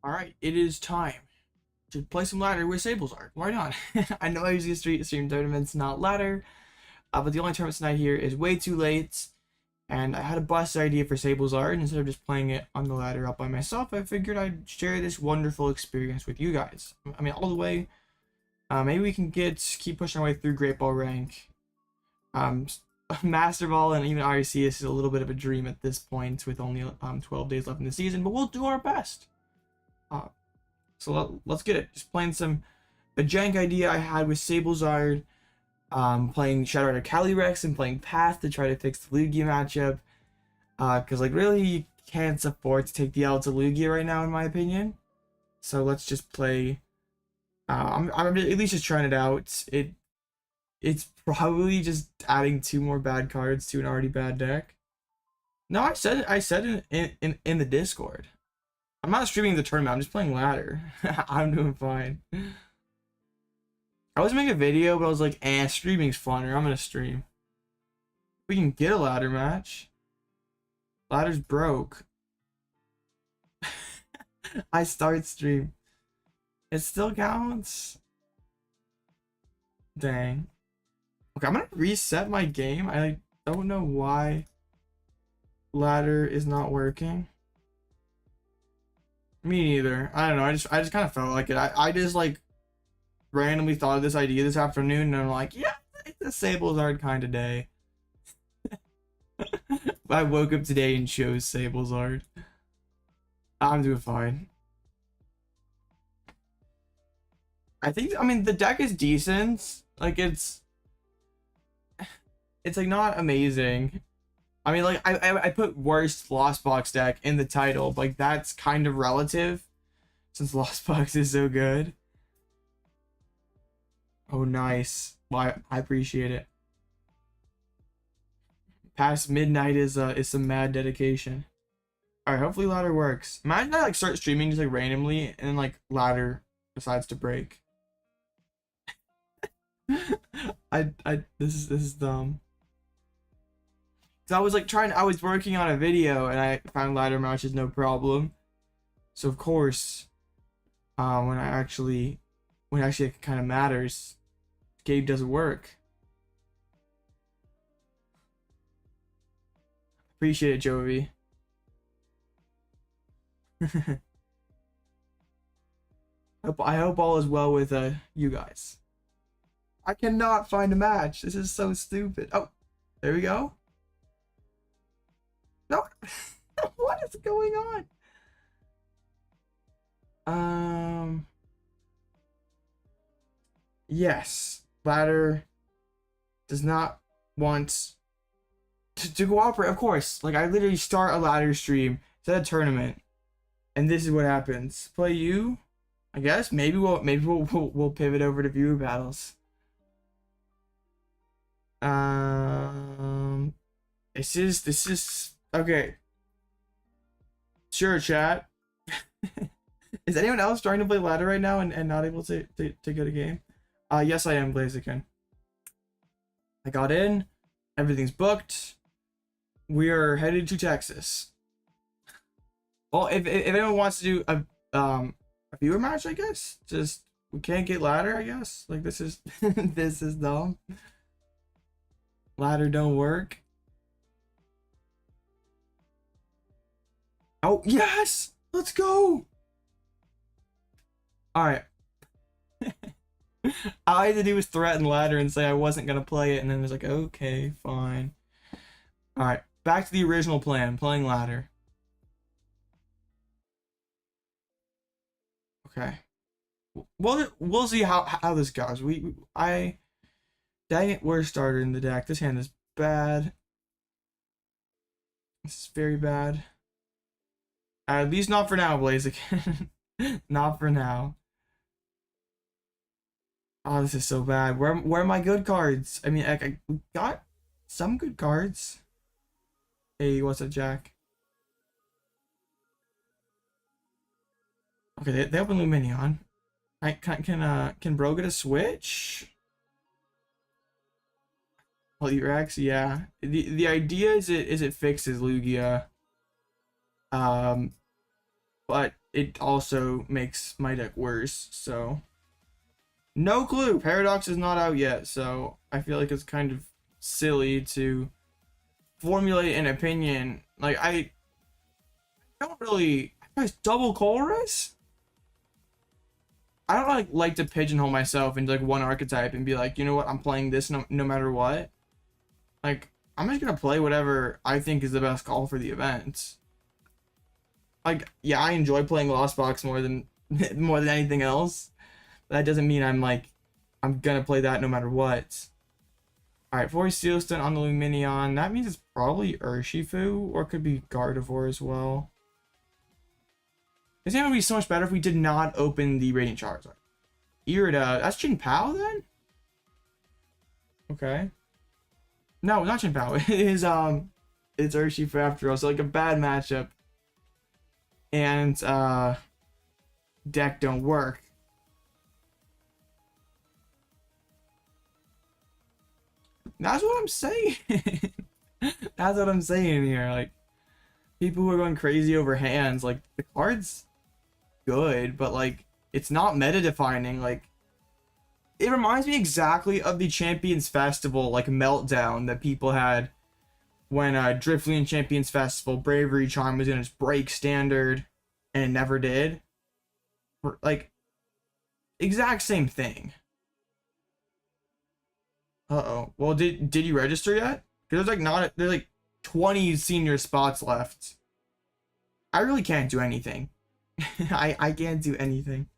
Alright, it is time to play some ladder with Sableye. Why not? I know I usually stream tournaments, not ladder, but the only tournament tonight here is way too late, and I had a bust idea for Sableye, and instead of just playing it on the ladder up by myself, I figured I'd share this wonderful experience with you guys. I mean, all the way. Maybe we can keep pushing our way through Great Ball rank. Master Ball and even RC is a little bit of a dream at this point with only 12 days left in the season, but we'll do our best. So let's get it. Just playing a jank idea I had with Sableye, playing Shadow Rider Calyrex and playing Path to try to fix the Lugia matchup. Because like really you can't afford to take the L to Lugia right now in my opinion. So let's just play. I'm at least just trying it out. It's probably just adding 2 more bad cards to an already bad deck. No, I said it in the Discord. I'm not streaming the tournament, I'm just playing ladder. I'm doing fine. I was making a video, but I was like, streaming's funner. I'm gonna stream. We can get a ladder match. Ladder's broke. I start stream. It still counts. Dang. Okay, I'm gonna reset my game. I don't know why ladder is not working. Me neither. I don't know. I just kind of felt like it. I just like randomly thought of this idea this afternoon, and I'm like, yeah, it's a Sableye kind of day. I woke up today and chose Sableye. I'm doing fine. I mean, the deck is decent. Like, it's like not amazing. I mean, like, I put worst Lost Box deck in the title, but like that's kind of relative since Lost Box is so good. Oh, nice. Well, I appreciate it. Past midnight is some mad dedication. Alright, hopefully ladder works. Imagine I like start streaming just like randomly and then like ladder decides to break. This is dumb. So I was like I was working on a video and I found ladder matches no problem. So of course, when it actually kind of matters, game doesn't work. Appreciate it, Jovi. I hope all is well with you guys. I cannot find a match. This is so stupid. Oh, there we go. No. What is going on? Yes. Ladder does not want to cooperate, of course. Like, I literally start a ladder stream, set a tournament, and this is what happens. Play you, I guess. Maybe we'll pivot over to viewer battles. This is okay. Sure, chat. Is anyone else trying to play ladder right now and not able to get a game? Yes, I am, Blaziken. I got in. Everything's booked. We are headed to Texas. Well, if anyone wants to do a viewer match, I guess. Just we can't get ladder, I guess. Like this is this is dumb. Ladder don't work. Oh yes! Let's go! Alright. All I had to do was threaten ladder and say I wasn't gonna play it, and then it was like, okay, fine. Alright, back to the original plan, playing ladder. Okay. We'll see how this goes. Dang it, we're starter in the deck. This hand is bad. This is very bad. At least not for now, Blaziken. Not for now. Oh, this is so bad. Where are my good cards? I mean, I got some good cards. Hey, what's up, Jack? Okay, they open Luminion. Can Bro get a switch? Calyrex, yeah. The idea is it fixes Lugia. But it also makes my deck worse. So no clue. Paradox is not out yet, so I feel like it's kind of silly to formulate an opinion. Like, I don't really. Guys, double Colress? I don't like to pigeonhole myself into like one archetype and be like, you know what, I'm playing this no matter what. Like, I'm just gonna play whatever I think is the best call for the event. Like, yeah, I enjoy playing Lost Box more than anything else. But that doesn't mean I'm gonna play that no matter what. Alright, 4 Sealstone on the Luminion. That means it's probably Urshifu, or it could be Gardevoir as well. This game would be so much better if we did not open the Radiant Charizard. Irida, that's Chin Pao then? Okay. No, not Chin Pao. It is it's Urshifu after all, so like a bad matchup. And deck don't work. That's what I'm saying. That's what I'm saying here. Like, people who are going crazy over hands, like, the card's good, but like, it's not meta defining. Like, it reminds me exactly of the Champions Festival like meltdown that people had when Drifloon Champions Festival Bravery Charm was in its break standard and it never did. Like, exact same thing. Uh-oh. Well, did you register yet? Because there's like 20 senior spots left. I really can't do anything. I can't do anything.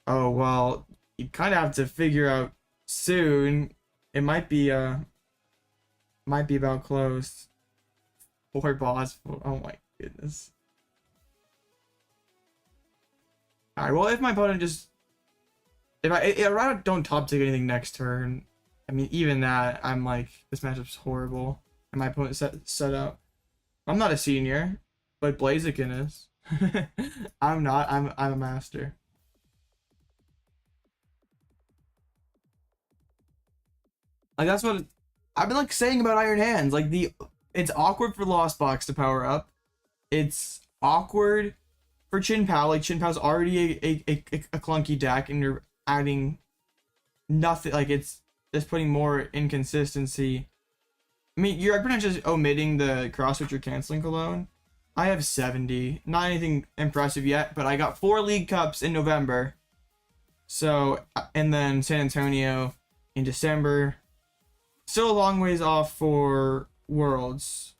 Oh, well, you kind of have to figure out soon. It might be about close. 4 boss. Oh my goodness. Alright, well, if my opponent just... If I don't top take anything next turn, I mean, even that, I'm like, this matchup's horrible. And my opponent set up. I'm not a senior, but Blaziken is. I'm not. I'm a master. Like, that's what I've been like saying about Iron Hands. Like, it's awkward for Lost Box to power up. It's awkward for Chin Pao. Like, Chin Pao's already a clunky deck, and you're adding nothing. Like, it's just putting more inconsistency. I mean, you're pretty much just omitting the cross switch you're canceling alone. I have 70. Not anything impressive yet, but I got 4 League Cups in November. So, and then San Antonio in December. Still a long ways off for Worlds.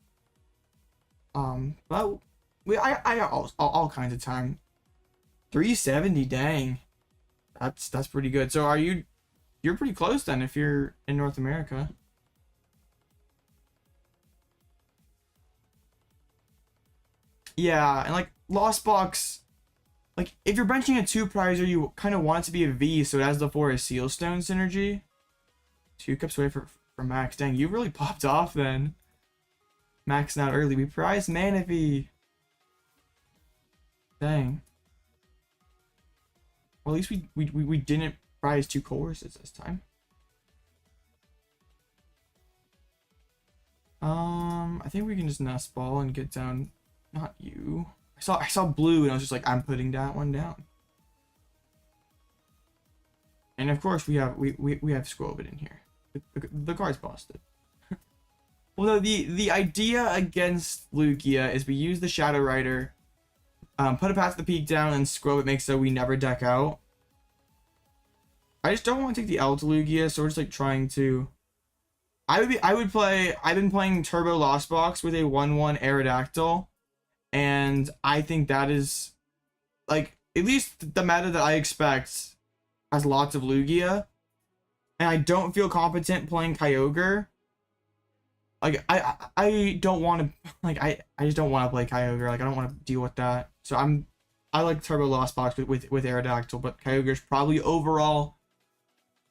But I got all kinds of time. 370, dang. That's pretty good. So you're pretty close then if you're in North America. Yeah, and like Lost Box, like if you're benching a 2 prizer, you kind of want it to be a V, so it has the 4 Sealstone synergy. 2 cups away from max. Dang, you really popped off then. Maxing out early. We prized Manaphy. Dang. Well, at least we didn't prize 2 Colresses this time. I think we can just nest ball and get down. Not you. I saw blue and I was just like, I'm putting that one down. And of course we have Skwovet in here. The card's busted. Well, the idea against Lugia is we use the Shadow Rider, put a Path to the Peak down, and Skwovet makes so we never deck out. I just don't want to take the L to Lugia, so we're just like trying to. I've been playing Turbo Lost Box with a 1/1 Aerodactyl. And I think that is, like, at least the meta that I expect has lots of Lugia. And I don't feel competent playing Kyogre. Like, I don't want to, like, I just don't want to play Kyogre. Like, I don't want to deal with that. So I like Turbo Lost Box with Aerodactyl, but Kyogre's probably overall,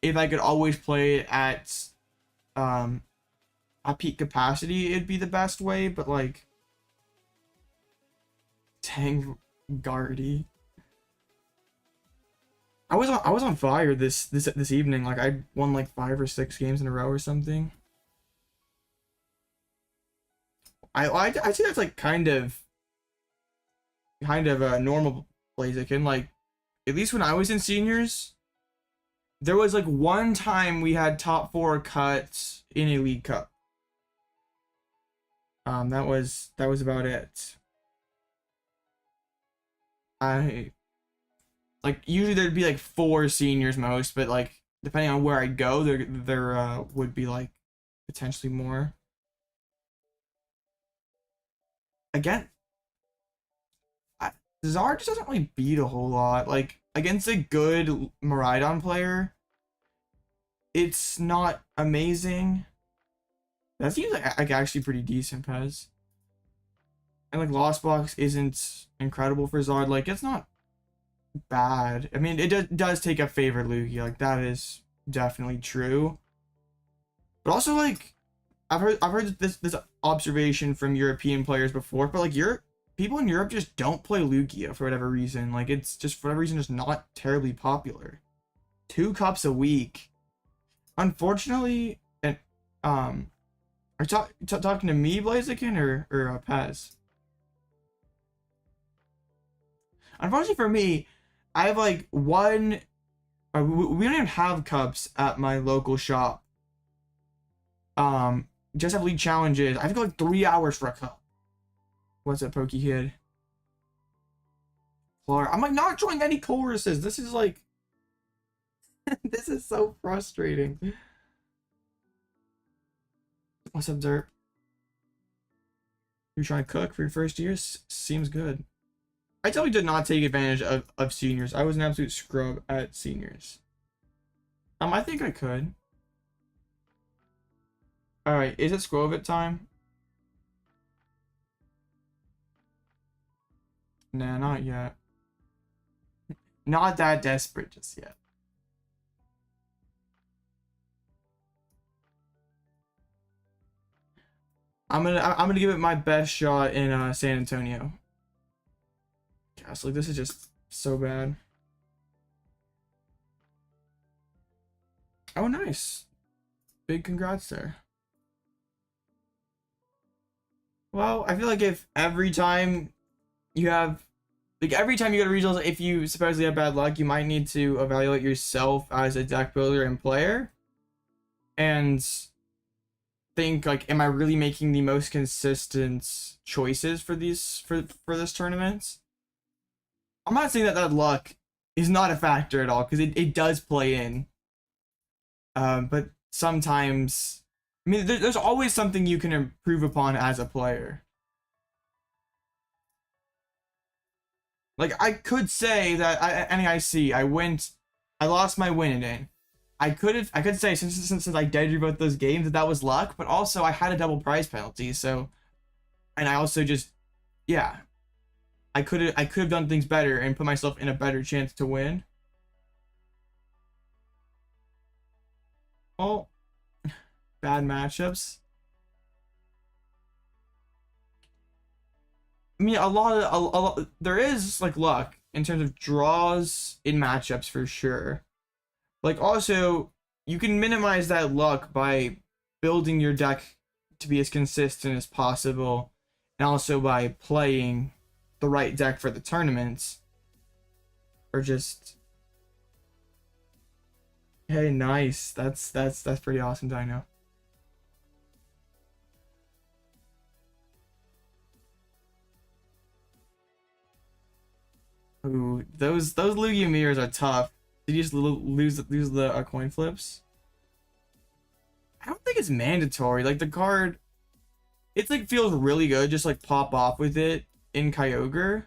if I could always play it at peak capacity, it'd be the best way, but like, dang, Guardy. I was on fire this evening. Like, I won like 5 or 6 games in a row or something. I see that's like kind of a normal Blaziken. Like, at least when I was in seniors, there was like one time we had top 4 cuts in a League Cup. That was about it. I like usually there'd be like 4 seniors most, but like depending on where I go, there would be like potentially more. Again, Zard just doesn't really beat a whole lot. Like against a good Miraidon player, it's not amazing. That seems like actually pretty decent, Pez. And like Lost Box isn't incredible for Zard. Like it's not bad. I mean, it does take a favorite Lugia. Like that is definitely true. But also like I've heard this observation from European players before, but like people in Europe just don't play Lugia for whatever reason. Like it's just for whatever reason just not terribly popular. 2 cups a week. Unfortunately, and are you talking to me, Blaziken, or Pez? Unfortunately for me, I have like one. We don't even have cups at my local shop. Just have league challenges. I have to go like 3 hours for a cup. What's up, Pokekid? Flora. I'm like not drawing any Colresses. This is like this is so frustrating. What's up, Derp? You're trying to cook for your first year? Seems good. I totally did not take advantage of seniors. I was an absolute scrub at seniors. I think I could. Alright, is it Skwovet time? Nah, not yet. Not that desperate just yet. I'm gonna give it my best shot in San Antonio. Gosh, like this is just so bad. Oh, nice. Big congrats there. Well, I feel like if every time you have, like every time you go to regionals, if you supposedly have bad luck, you might need to evaluate yourself as a deck builder and player. And think like, am I really making the most consistent choices for these for this tournament? I'm not saying that luck is not a factor at all, because it does play in. But sometimes, I mean, there's always something you can improve upon as a player. Like I could say that I lost my win in. I could say since I dead both those games that was luck, but also I had a double prize penalty, so, and I also just, yeah, I could have done things better and put myself in a better chance to win. Well, bad matchups. I mean, a lot there is like luck in terms of draws in matchups for sure. Like also, you can minimize that luck by building your deck to be as consistent as possible, and also by playing the right deck for the tournaments. Or just, hey, nice. That's pretty awesome, Dino. Ooh, those Lugia mirrors are tough. Did you just lose the coin flips? I don't think it's mandatory. Like the card, it's like feels really good. Just like pop off with it in Kyogre.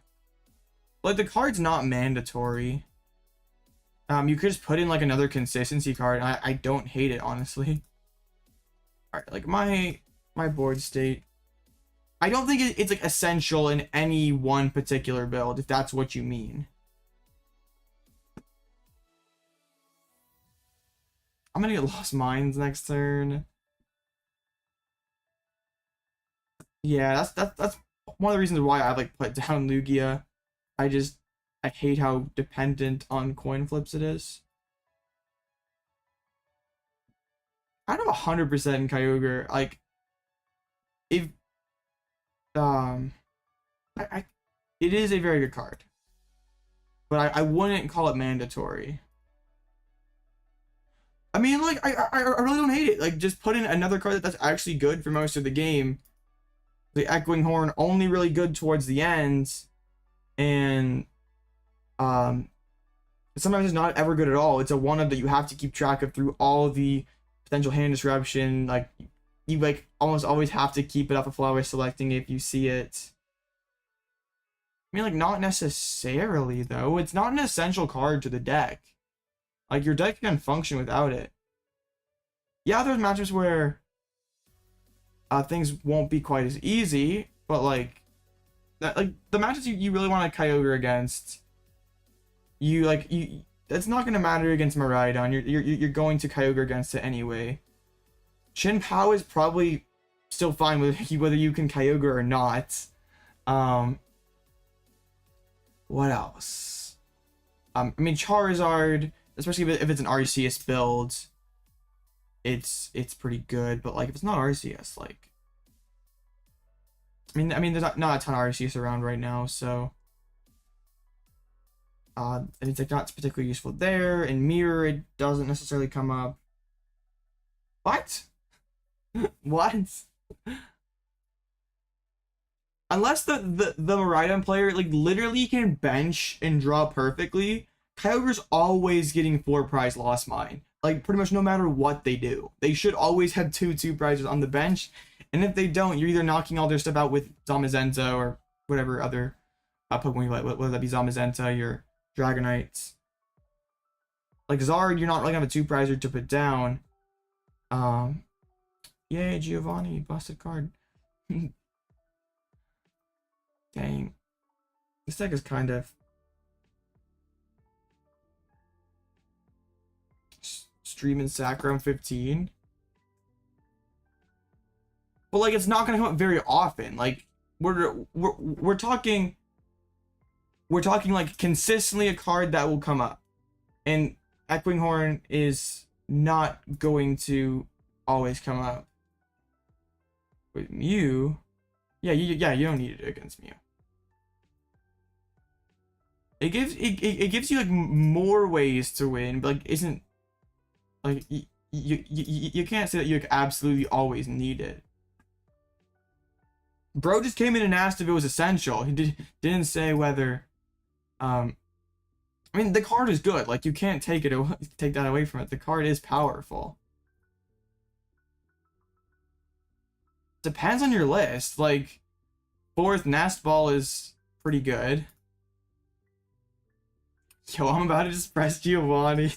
Like the card's not mandatory. You could just put in like another consistency card. And I don't hate it, honestly. All right, like my board state. I don't think it's like essential in any one particular build, if that's what you mean. I'm gonna get Lost Mines next turn. Yeah, that's one of the reasons why I like put down Lugia. I hate how dependent on coin flips it is. I don't 100% in Kyogre. Like, if um, it is a very good card, but I wouldn't call it mandatory. I mean, like, I really don't hate it. Like, just put in another card that's actually good for most of the game. The Echoing Horn only really good towards the end, and sometimes it's not ever good at all. It's a one-up that you have to keep track of through all the potential hand disruption. Like, you like almost always have to keep it up a flower selecting if you see it. I mean, like, not necessarily though. It's not an essential card to the deck. Like, your deck can function without it. Yeah, there's matches where things won't be quite as easy, but like that, like the matches you really want to Kyogre against, it's not gonna matter against Miraidon. You're going to Kyogre against it anyway. Shin Pao is probably still fine with whether you can Kyogre or not. What else? I mean, Charizard, especially if it's an Arceus build, it's pretty good. But like if it's not Arceus, like I mean, there's not a ton of Arceus around right now, so it's like not particularly useful there. In Mirror, it doesn't necessarily come up. What? What? Unless the Miraidon player like literally can bench and draw perfectly, Kyogre's always getting 4 prize Lost Mine. Like pretty much no matter what they do. They should always have 2 prizes on the bench. And if they don't, you're either knocking all their stuff out with Zamazenta or whatever other Pokemon you like, whether that be Zamazenta, your Dragonites. Like Zard, you're not really gonna have a 2 prizer to put down. Yay, Giovanni, busted card. Dang. This deck is kind of streaming Sacrum 15. But like it's not gonna come up very often. Like we're talking like consistently a card that will come up. And Echoing Horn is not going to always come up. With Mew, yeah, you don't need it against Mew. It gives you like more ways to win, but like isn't like you can't say that you like, absolutely always need it. Bro just came in and asked if it was essential. He didn't say whether. I mean, the card is good. Like you can't take that away from it. The card is powerful. Depends on your list. Like 4th Nest Ball is pretty good. Yo, I'm about to just press Giovanni.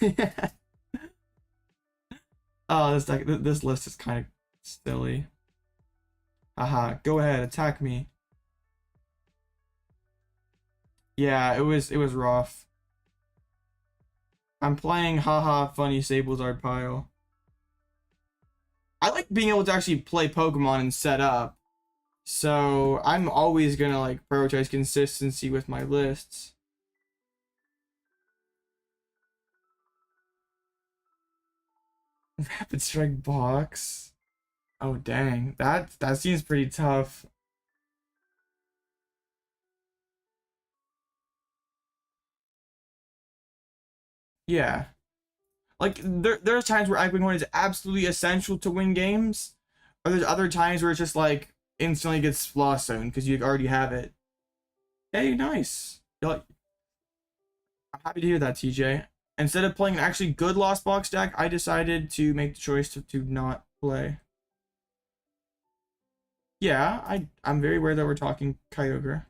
Oh, this list is kind of silly. Haha, go ahead, attack me. Yeah, it was rough. I'm playing haha funny Sablezard pile. I like being able to actually play Pokemon and set up. So I'm always gonna like prioritize consistency with my lists. Rapid Strike box. Oh dang, that seems pretty tough. Yeah. Like there's times where Echoing Horn is absolutely essential to win games, or there's other times where it's just like instantly gets Floss Zone because you already have it. Hey, nice. I'm happy to hear that, TJ. Instead of playing an actually good Lost Box deck, I decided to make the choice to not play. Yeah, I'm very aware that we're talking Kyogre.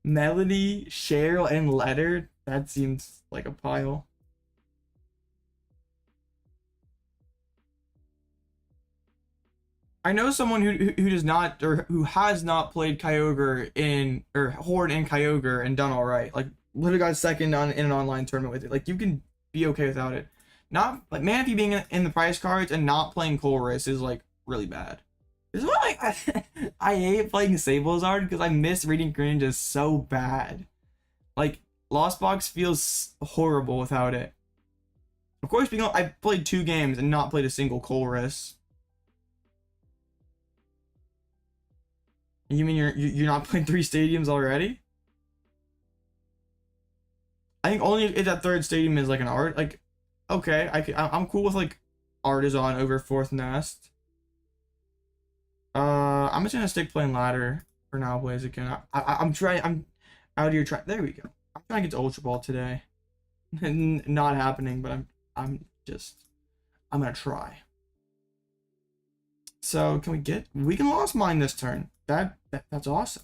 Melody, Cheryl, and Letter. That seems like a pile. I know someone who does not, or who has not played Kyogre or Horn and Kyogre and done all right. Like literally got second in an online tournament with it. Like you can be okay without it. Not like Manaphy being in the prize cards and not playing Colress is like really bad. This is why I hate playing Sablezard because I miss reading Greninja so bad. Like Lost Box feels horrible without it. Of course, I've played 2 games and not played a single Colress. You mean you're not playing 3 stadiums already? I think only if that 3rd stadium is like an art. Like, okay, I'm cool with like Artisan over 4th Nest. I'm just gonna stick playing ladder for now, Blaziken. I'm trying. I'm out here trying. There we go. I'm trying to get to Ultra Ball today. Not happening, but I'm gonna try. So can we can Lost Mine this turn. That's awesome.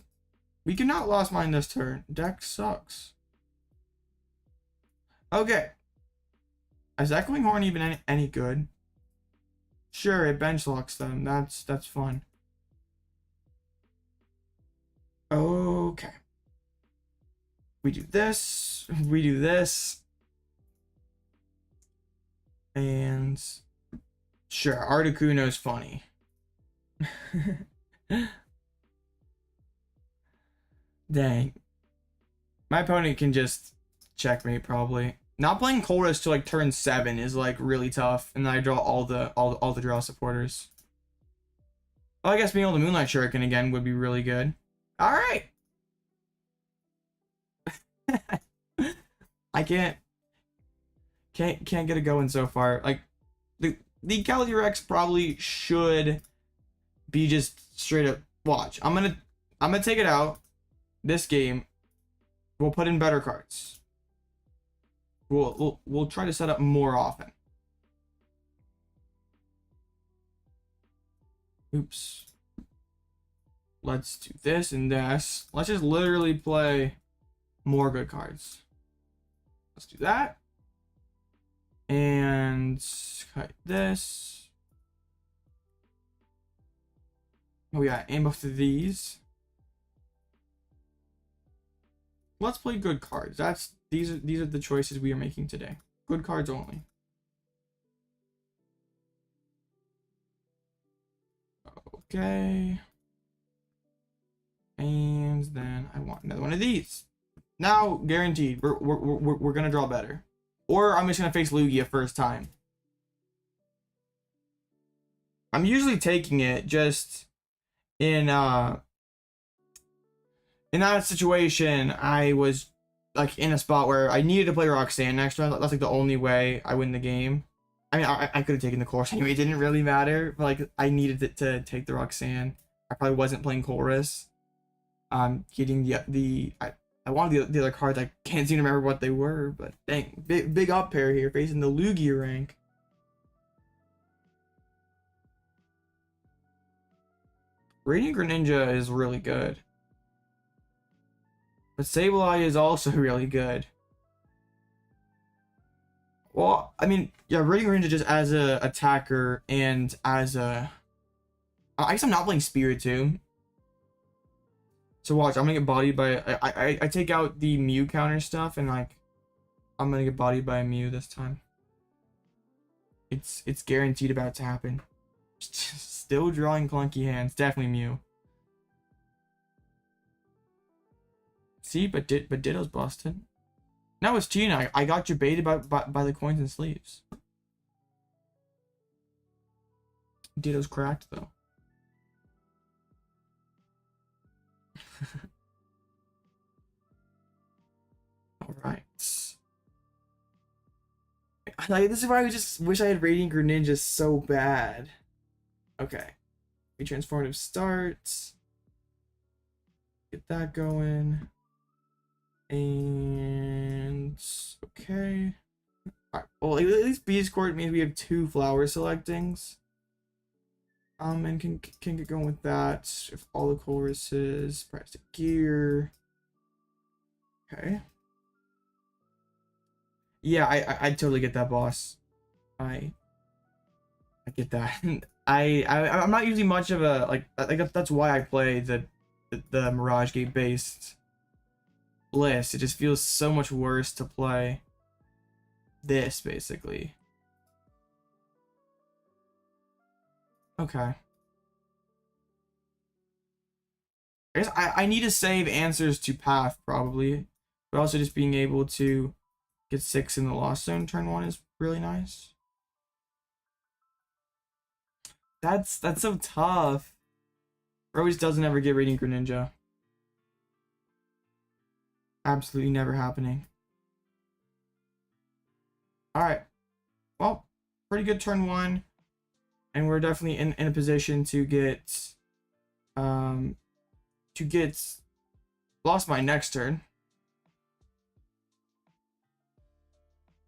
We cannot Lost Mine this turn. Deck sucks. Okay. Is Echoing Horn even any good? Sure, it bench locks them. That's fun. Okay. We do this. We do this. And sure, Articuno's funny. Dang. My opponent can just checkmate probably. Not playing Colress till like turn 7 is like really tough, and then I draw all the draw supporters. Well, I guess being able to Moonlight Shuriken again would be really good. All right. I can't get it going so far. Like the Calyrex probably should be just straight up. Watch. I'm gonna take it out this game. We'll put in better cards. We'll try to set up more often. Oops. Let's do this and this. Let's just literally play more good cards. Let's do that. And cut this. Oh yeah, and both of these. Let's play good cards. These are the choices we are making today. Good cards only. Okay. And then I want another one of these. Now, guaranteed, we're gonna draw better. Or I'm just gonna face Lugia first time. I'm usually taking it just in that situation. I was like in a spot where I needed to play Roxanne next round. That's like the only way I win the game. I mean, I could have taken the course anyway. It didn't really matter. But like, I needed to take the Roxanne. I probably wasn't playing Colress. Getting I wanted the other cards. I can't seem to remember what they were. But dang, big up pair here facing the Lugia rank. Radiant Greninja is really good. But Sableye is also really good. Well, I mean, yeah, Radiant Greninja just as a attacker and as a... I guess I'm not playing Spiritomb. So watch, I'm gonna get bodied by... I take out the Mew counter stuff and like... I'm gonna get bodied by a Mew this time. It's guaranteed about to happen. Still drawing clunky hands. Definitely Mew. See, but Ditto's busted. Now it's Gina. I got you baited by the coins and sleeves. Ditto's cracked though. All right. Like, this is why I just wish I had Radiant Greninja so bad. Okay. We transformative starts. Get that going. And okay. Alright, well, at least Beach Court means we have 2 flower selectings. And can get going with that. If all the Colresses, price to gear. Okay. Yeah, I totally get that, boss. I get that. I'm not usually much of a like that's why I play the Mirage Gate based list. It just feels so much worse to play this basically. Okay. I guess I need to save answers to Path probably, but also just being able to get 6 in the Lost Zone turn 1 is really nice. That's so tough. Rose doesn't ever get Radiant Greninja. Absolutely never happening. Alright. Well, pretty good turn one. And we're definitely in a position to get lost my next turn.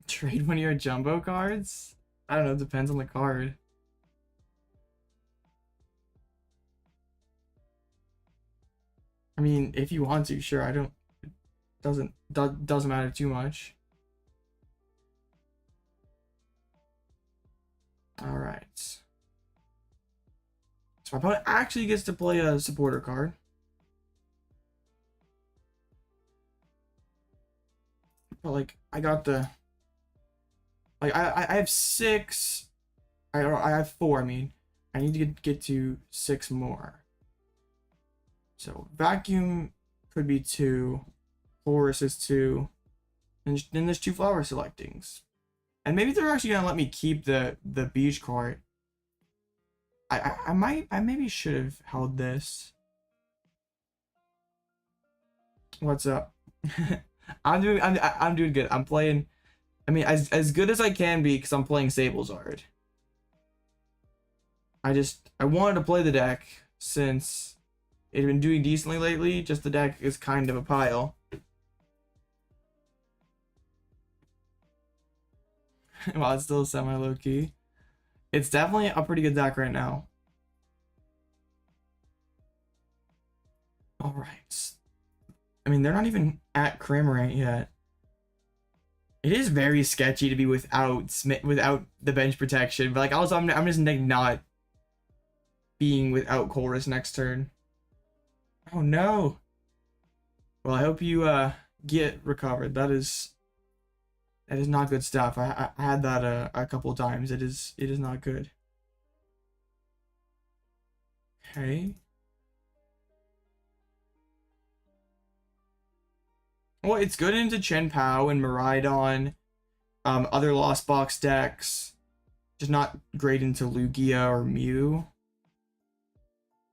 Trade one of your jumbo cards? I don't know, it depends on the card. I mean, if you want to, sure. I don't. Doesn't matter too much. All right. So my opponent actually gets to play a supporter card. But like, I got the. Like I have 6. I have 4. I mean, I need to get to 6 more. So vacuum could be 2, Colress is 2, and then there's 2 flower selectings, and maybe they're actually gonna let me keep the Beach Court. I maybe should have held this. What's up? I'm doing good. I'm playing. I mean, as good as I can be because I'm playing Sableye. I wanted to play the deck since it's been doing decently lately. Just the deck is kind of a pile. Well, it's still semi low key. It's definitely a pretty good deck right now. All right. I mean, they're not even at Cramorant yet. It is very sketchy to be without the bench protection, but like also I'm just like not being without Colress next turn. Oh no. Well, I hope you get recovered. That is not good stuff. I had that a couple of times. It is not good. Okay. Well, it's good into Chen Pao and Miraidon, other Lost Box decks. Just not great into Lugia or Mew.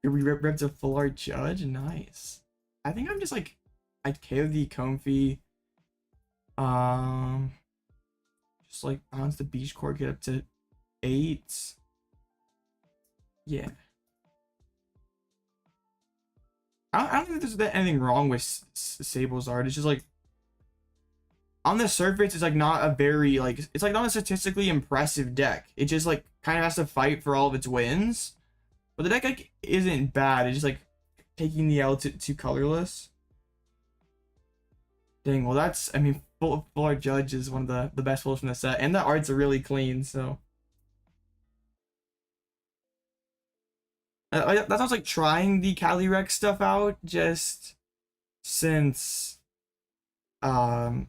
We ripped a full art Judge. Nice. I think I'm just like, I'd KO the Comfey. Just like bounce the Beach Court, get up to 8. Yeah. I don't think there's anything wrong with Sableye. It's just like, on the surface, it's like not a very like, it's like not a statistically impressive deck. It just like kind of has to fight for all of its wins. But the deck like isn't bad. It's just like taking the L to colorless. Dang, well that's, I mean, full art Judge is one of the best pulls from the set, and the arts are really clean, so. That's also like trying the Calyrex stuff out, just since, like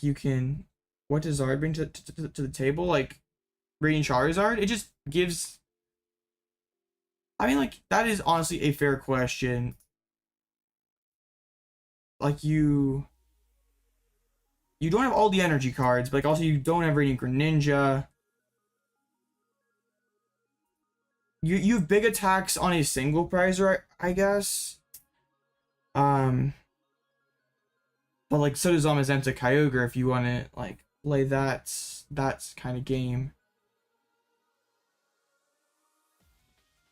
you can, what does Zard bring to the table? Like Radiant Charizard, it just gives. I mean, like that is honestly a fair question. Like you don't have all the energy cards, but like also you don't have Radiant Greninja. You have big attacks on a single prize, I guess. But like so does Zamazenta Kyogre if you want to like play that kind of game.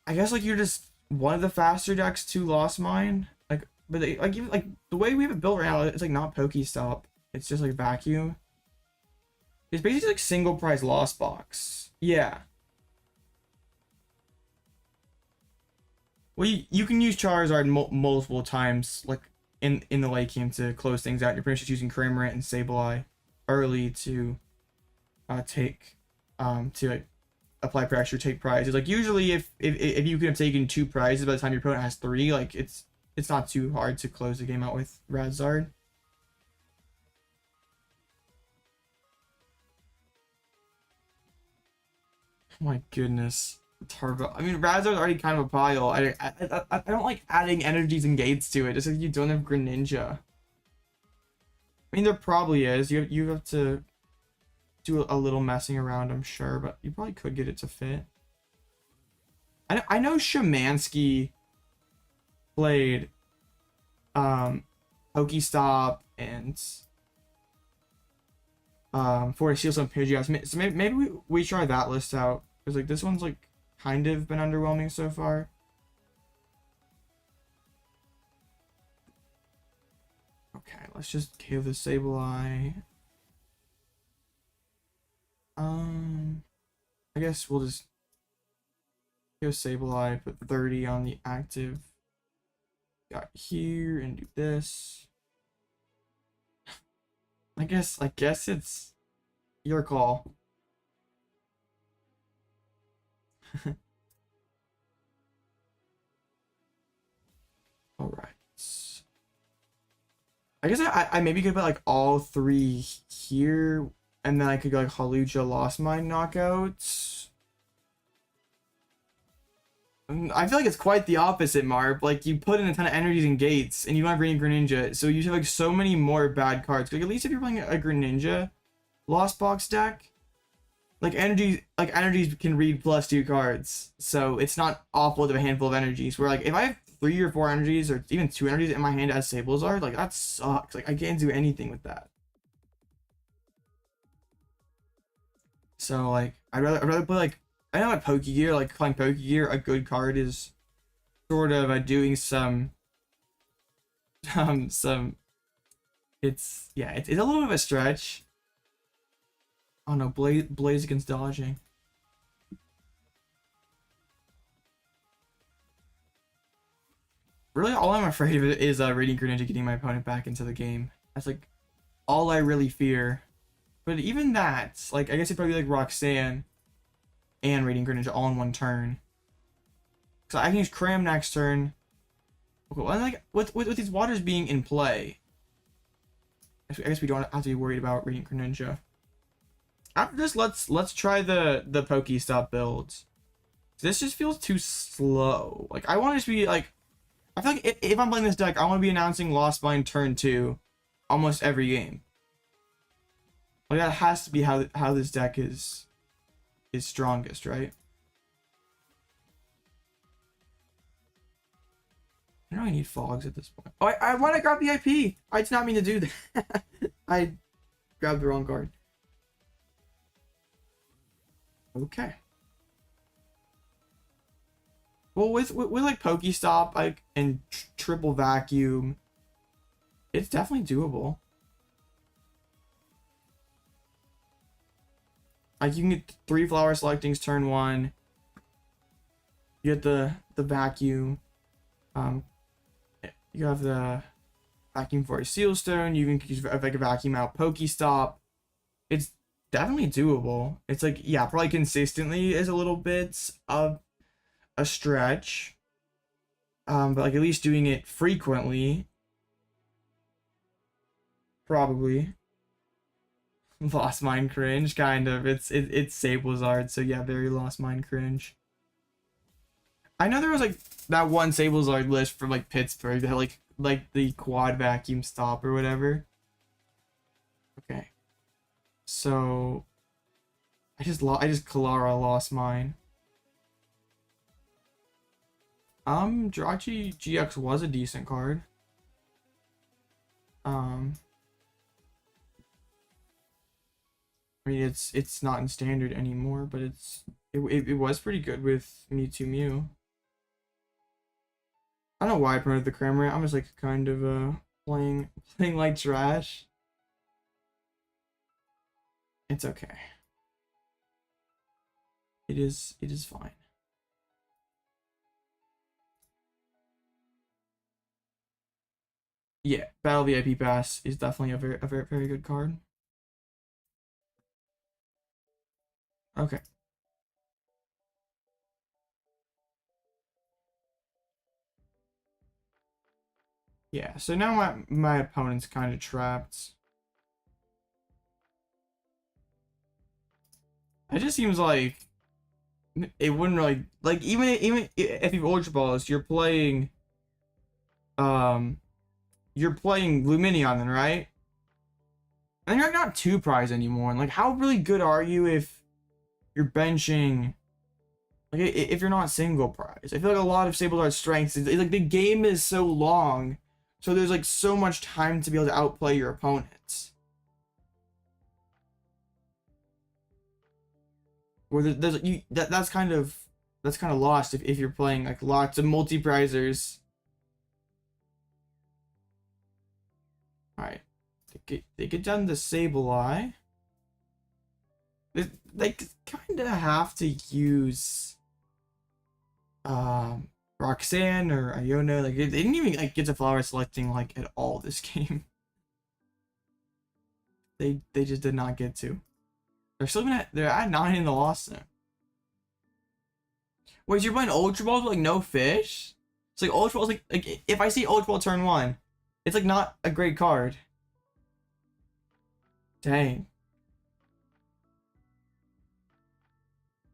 I guess like you're just one of the faster decks to Lost Mine. Like, but they, like even like the way we have it built right now, it's like not Pokestop. It's just like vacuum. It's basically like single prize Lost Box. Yeah. Well, you can use Charizard multiple times, like in the late game to close things out. You're pretty much just using Cramorant and Sableye early to apply pressure, take prizes. Like usually, if you could have taken 2 prizes by the time your opponent has 3, like it's not too hard to close the game out with Radzard. Oh my goodness. Turbo. I mean, Radzard's already kind of a pile. I don't like adding energies and gates to it just like you don't have Greninja. I mean, there probably is. You have to do a little messing around, I'm sure, but you probably could get it to fit. I know Shemansky played Pokestop and for to steal some Pidgeots. So maybe we try that list out, because like this one's like kind of been underwhelming so far. Okay, let's just kill the Sableye. I guess we'll just kill Sableye, put 30 on the active. Got here and do this. I guess it's your call. All right. I guess I maybe could put like all 3 here, and then I could go like Hawlucha Lost Mine knockouts. I feel like it's quite the opposite, Marp. Like, you put in a ton of energies and gates, and you don't have Radiant Greninja, so you have like so many more bad cards. Like, at least if you're playing a Greninja Lost Box deck, like energies can read +2 cards, so it's not awful to have a handful of energies. Where like if I have 3 or 4 energies, or even 2 energies in my hand as Sablezard, like that sucks. Like I can't do anything with that. So like I'd rather play like, I know at Pokégear, like playing Pokégear, a good card is sort of doing some it's a little bit of a stretch. Oh no, Blaze against dodging. Really, all I'm afraid of is Radiant Greninja getting my opponent back into the game. That's like all I really fear. But even that, like I guess it'd probably be like Roxanne and Radiant Greninja all in one turn. So I can use Cram next turn. Okay, well, like with these waters being in play, I guess we don't have to be worried about Radiant Greninja. After this, let's try the Pokestop builds. This just feels too slow. Like I want to be like, I feel like if I'm playing this deck, I want to be announcing Lost Mine turn 2 almost every game. Like that has to be how this deck is strongest, right? I don't really need fogs at this point. Oh, I want to grab VIP. I did not mean to do that. I grabbed the wrong card. Okay. Well, with like Pokestop, like and triple vacuum, it's definitely doable. Like you can get 3 flower selectings turn 1. You get the vacuum. You have the vacuum for a seal stone. You can use like a vacuum out Pokestop. It's definitely doable. It's like, yeah, probably consistently is a little bit of a stretch. But like at least doing it frequently, probably. Lost Mine cringe, kind of. It's Sablezard, so yeah, very Lost Mine cringe. I know there was like that one Sablezard list from like Pittsburgh that had like the quad vacuum stop or whatever. Okay, so I just Klara Lost Mine. Jirachi GX was a decent card. I mean, it's not in standard anymore, but it was pretty good with Mewtwo Mew. I don't know why I promoted the Cramorant. I'm just like kind of playing like trash. It's okay. It is fine. Yeah, Battle VIP Pass is definitely a very good card. Okay. Yeah, so now my opponent's kind of trapped. It just seems like it wouldn't really, like, even if you've Ultra Balls, you're playing Lumineon then, right? And you're not 2 prize anymore. And like, how really good are you if you're benching Like if you're not single prize, I feel like a lot of Sablezard strengths is like the game is so long, so there's like so much time to be able to outplay your opponents. Where there's that's kind of lost if you're playing like lots of multi-prizers. All right, they get down to Sableye. They kind of have to use Roxanne or Iona. Like they didn't even like get to flower selecting like at all this game. They just did not get to. They're at 9 in the Lost Zone. Wait, you're playing Ultra Balls with like no fish? It's like Ultra Balls like if I see Ultra Ball turn 1, it's like not a great card. Dang.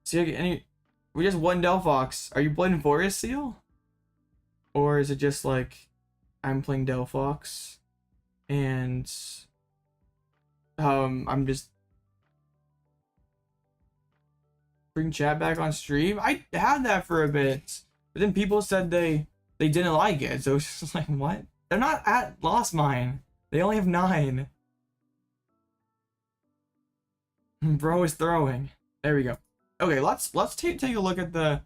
See, we just won Delphox. Are you playing Forest Seal? Or is it just like I'm playing Delphox and I'm just bring chat back on stream? I had that for a bit, but then people said they didn't like it, so it's just like, what? They're not at Lost Mine. They only have 9. Bro is throwing. There we go. Okay, let's take a look at the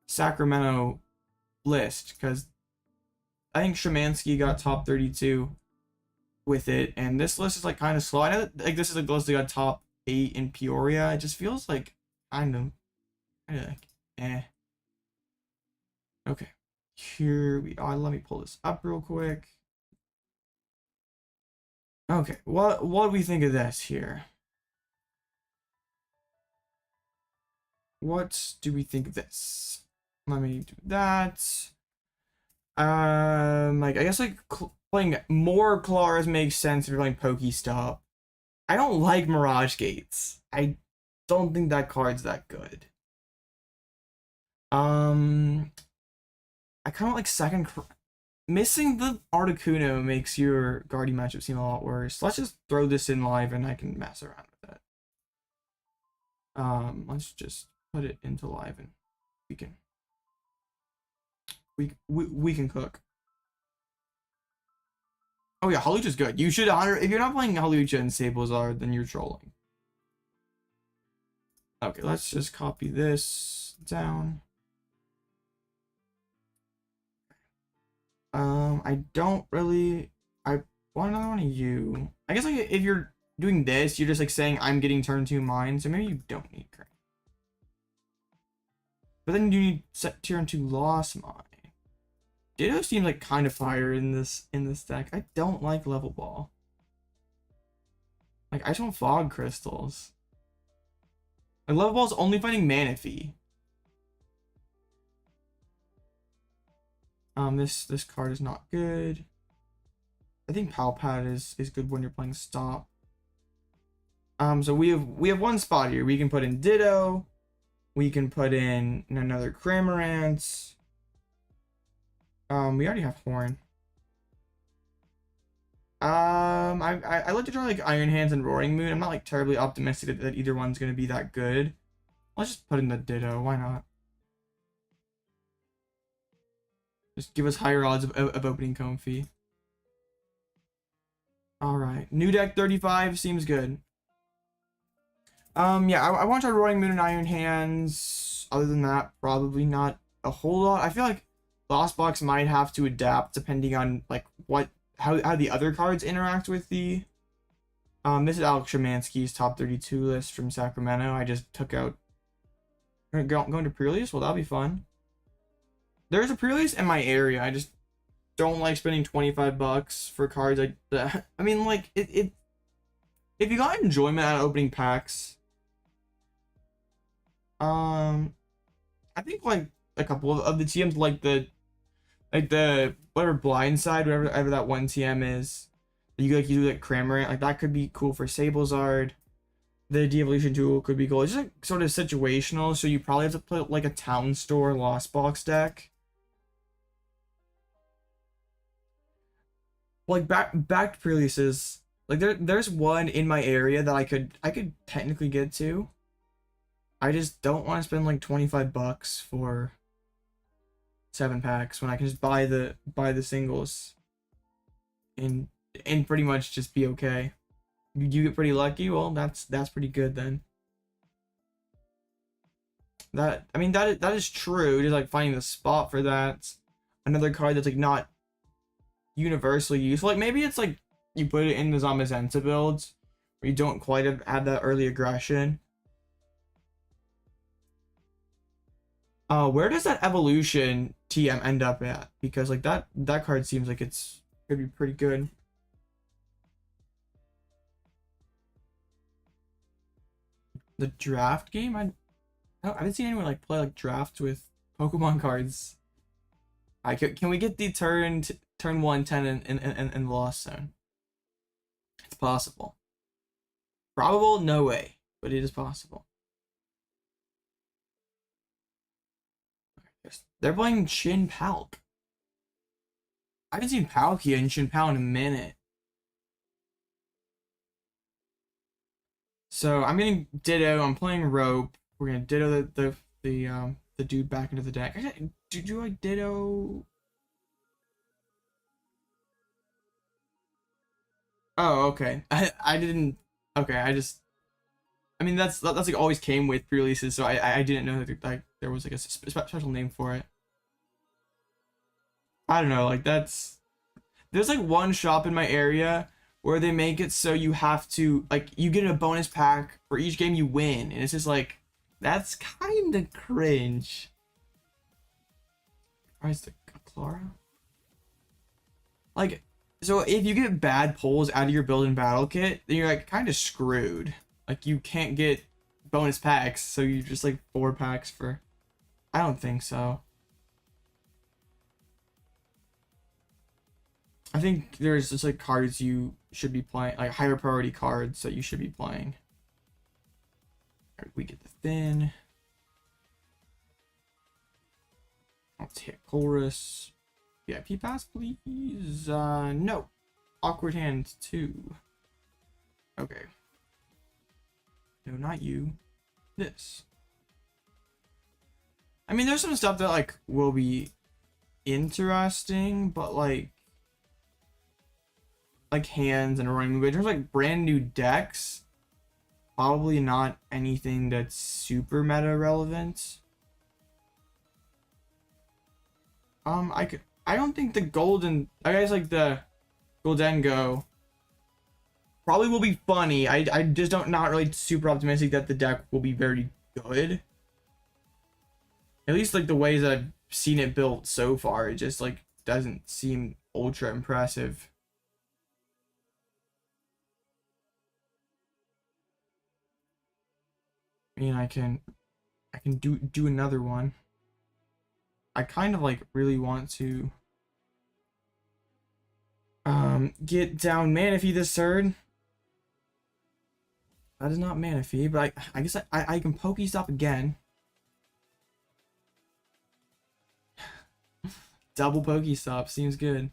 Sacramento list, because I think Shemansky got top 32 with it, and this list is like kind of slow. I know that, like this is like the list that got top 8 in Peoria. It just feels like kind of like eh. Okay, here we are. Let me pull this up real quick. Okay, what do we think of this here? What do we think of this? Let me do that. Like I guess like playing more Klaras makes sense if you're playing Pokestop. I don't like Mirage Gates. I don't think that card's that good. I kind of like second. Missing the Articuno makes your Guardian matchup seem a lot worse. Let's just throw this in live and I can mess around with it. Let's just put it into live and we can cook. Oh yeah, Hawlucha's good. You should honor if you're not playing Hawlucha and Sablezard, then you're trolling. Okay, let's just copy this down. I don't really. I want another one of you. I guess like if you're doing this, you're just like saying I'm getting turn 2 mine, so maybe you don't need Crane. But then you need set turn 2 Lost Mine. Ditto seems like kind of fire in this deck. I don't like Level Ball. Like I just want Fog Crystals. Like Level Ball's only fighting Manaphy. This card is not good. I think Palpad is good when you're playing Stop. So we have one spot here. We can put in Ditto. We can put in another Cramorant. We already have Horn. I like to draw like Iron Hands and Roaring Moon. I'm not like terribly optimistic that either one's gonna be that good. Let's just put in the Ditto. Why not? Just give us higher odds of opening Comfey. Alright. New deck 35 seems good. Yeah, I want to try Roaring Moon and Iron Hands. Other than that, probably not a whole lot. I feel like Lost Box might have to adapt depending on like how the other cards interact with the this is Alex Shemansky's top 32 list from Sacramento. I just took out going to Purelius. Well, that'll be fun. There's a Purelius in my area. I just don't like spending $25 for cards like that. I mean, like it if you got enjoyment out of opening packs, I think like a couple of the TMs like the whatever Blindside, whatever that one TM is, you do like Cramorant, like that could be cool for Sablezard. The de-evolution tool could be cool. It's just like sort of situational, so you probably have to play like a Town Store Lost Box deck. Like back to pre-releases, like there's one in my area that I could technically get to. I just don't want to spend like 25 bucks for 7 packs when I can just buy the singles and pretty much just be okay. You get pretty lucky, well that's pretty good then. That, I mean, that is true. Just like finding the spot for that. Another card that's like not universally useful. Like maybe it's like you put it in the Zamazenta builds where you don't quite have that early aggression. Where does that evolution TM end up at? Because like that card seems like it's gonna be pretty good. The draft game, I haven't seen anyone like play like drafts with Pokemon cards. Can we get the turn 1 10 in the Lost Zone? It's possible. Probable? No way, but it is possible. They're playing Shin Palk. I haven't seen Palkia and Shin Palk in a minute. So I'm getting Ditto. I'm playing Rope. We're gonna Ditto the dude back into the deck. Do I Ditto? Oh, okay. I didn't. Okay, I mean that's like always came with pre-releases, so I didn't know that like there was like a special name for it. I don't know. Like there's like one shop in my area where they make it so you have to like you get a bonus pack for each game you win, and it's just like that's kind of cringe. Where's the Klara? Like, so if you get bad pulls out of your build and battle kit, then you're like kind of screwed. Like you can't get bonus packs, so you just like 4 packs for. I don't think so. I think there's just like cards you should be playing, like higher priority cards that you should be playing. Alright, we get the thin. Let's hit Colress. VIP pass, please. No. Awkward hand 2. Okay. No, not you. This. I mean, there's some stuff that like will be interesting, but like hands and a running move. In terms of like brand new decks, probably not anything that's super meta relevant. I don't think the golden, I guess like the Goldengo probably will be funny. I just not really super optimistic that the deck will be very good. At least like the ways that I've seen it built so far, it just like doesn't seem ultra impressive. I mean, I can do another one. I kind of like really want to get down Manaphy this turn. That is not Manaphy, but I guess I can Pokestop again. Double Pokestop seems good.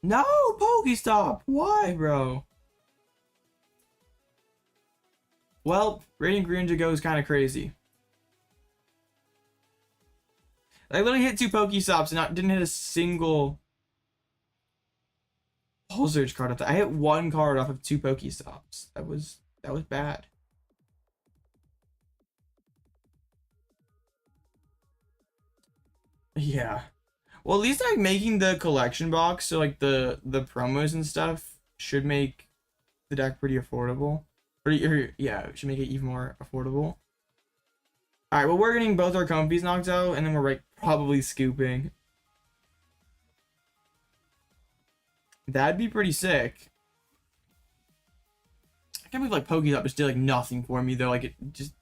No Pokestop! Why, bro? Well, Radiant Charizard goes kind of crazy. I literally hit 2 Pokestops and didn't hit a single Pulse Surge card off that. I hit 1 card off of 2 Pokestops. That was bad. Yeah. Well, at least I'm making the collection box, so like the promos and stuff should make the deck pretty affordable. Yeah, it should make it even more affordable. Alright, well, we're getting both our Comfeys knocked out, and then we're like probably scooping. That'd be pretty sick. I can't believe like Pokestop just did like nothing for me though. Like it just.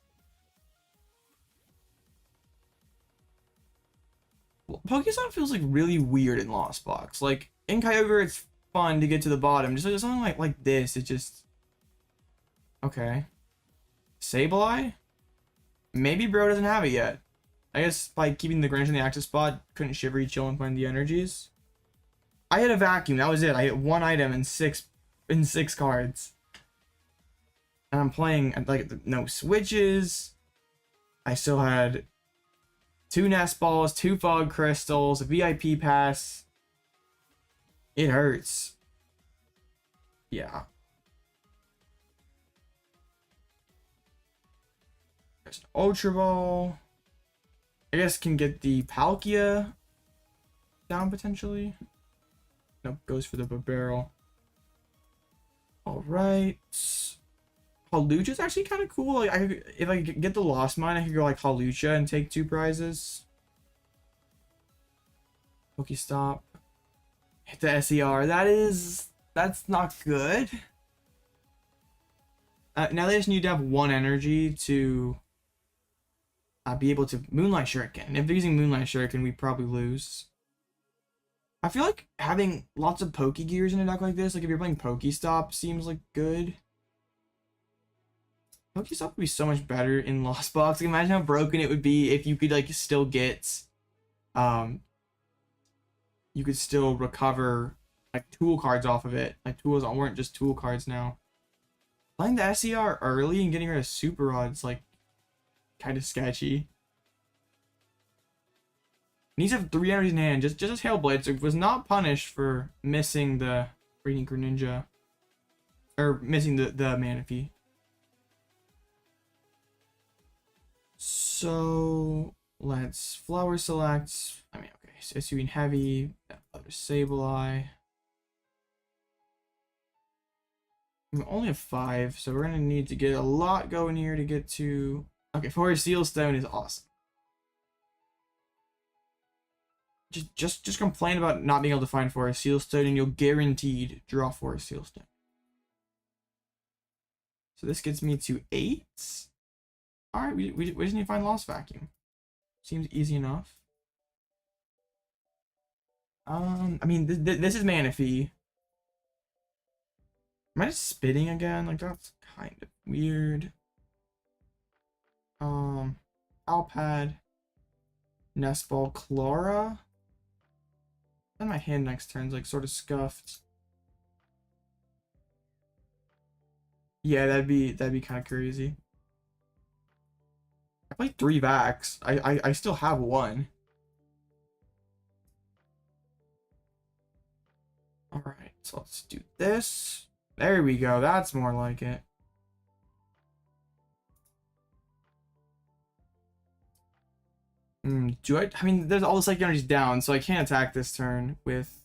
Well, Pokestop feels like really weird in Lost Box. Like in Kyogre, it's fun to get to the bottom. Just like something like this, it just. Okay. Sableye? Maybe bro doesn't have it yet. I guess by keeping the Grange in the active spot, couldn't Shivery chill and find the energies. I hit a vacuum, that was it. I hit 1 item in 6 cards. And I'm playing like no switches. I still had 2 nest balls, 2 fog crystals, a VIP pass. It hurts. Yeah. There's an Ultra Ball. I guess can get the Palkia down potentially. Nope, goes for the barrel. Alright. Hawlucha's actually kind of cool. Like, if I get the Lost Mine, I could go like Hawlucha and take 2 prizes. Pokestop. Hit the SER. That's not good. Now they just need to have 1 energy to be able to Moonlight Shuriken. If they're using Moonlight Shuriken, we probably lose. I feel like having lots of Pokégears in a deck like this, like if you're playing Pokestop, seems like good. Pokestop would be so much better in Lost Box. Like, imagine how broken it would be if you could like still get, you could still recover like tool cards off of it. Like tools weren't just tool cards now. Playing the SER early and getting rid of Super Rod's like kind of sketchy. Needs to have 3 energies in hand. Just as Hellblitzer was not punished for missing the Radiant Greninja. Or missing the Manaphy. So let's Flower Select. I mean, okay, so Hisuian Heavy, other Sableye. We only have 5, so we're gonna need to get a lot going here to get to. Okay, Forest Seal Stone is awesome. Just complain about not being able to find Forest Seal Stone, and you'll guaranteed draw Forest Seal Stone. So this gets me to 8. All right, we just need to find Lost Vacuum. Seems easy enough. I mean, this is Manaphy. Am I just spitting again? Like, that's kind of weird. Alpad, Nestball, Klara. Then my hand next turn's like sort of scuffed. Yeah, that'd be kind of crazy. I played 3 Vax. I still have 1. All right, so let's do this. There we go. That's more like it. I mean, there's all the psychic energies down, so I can't attack this turn with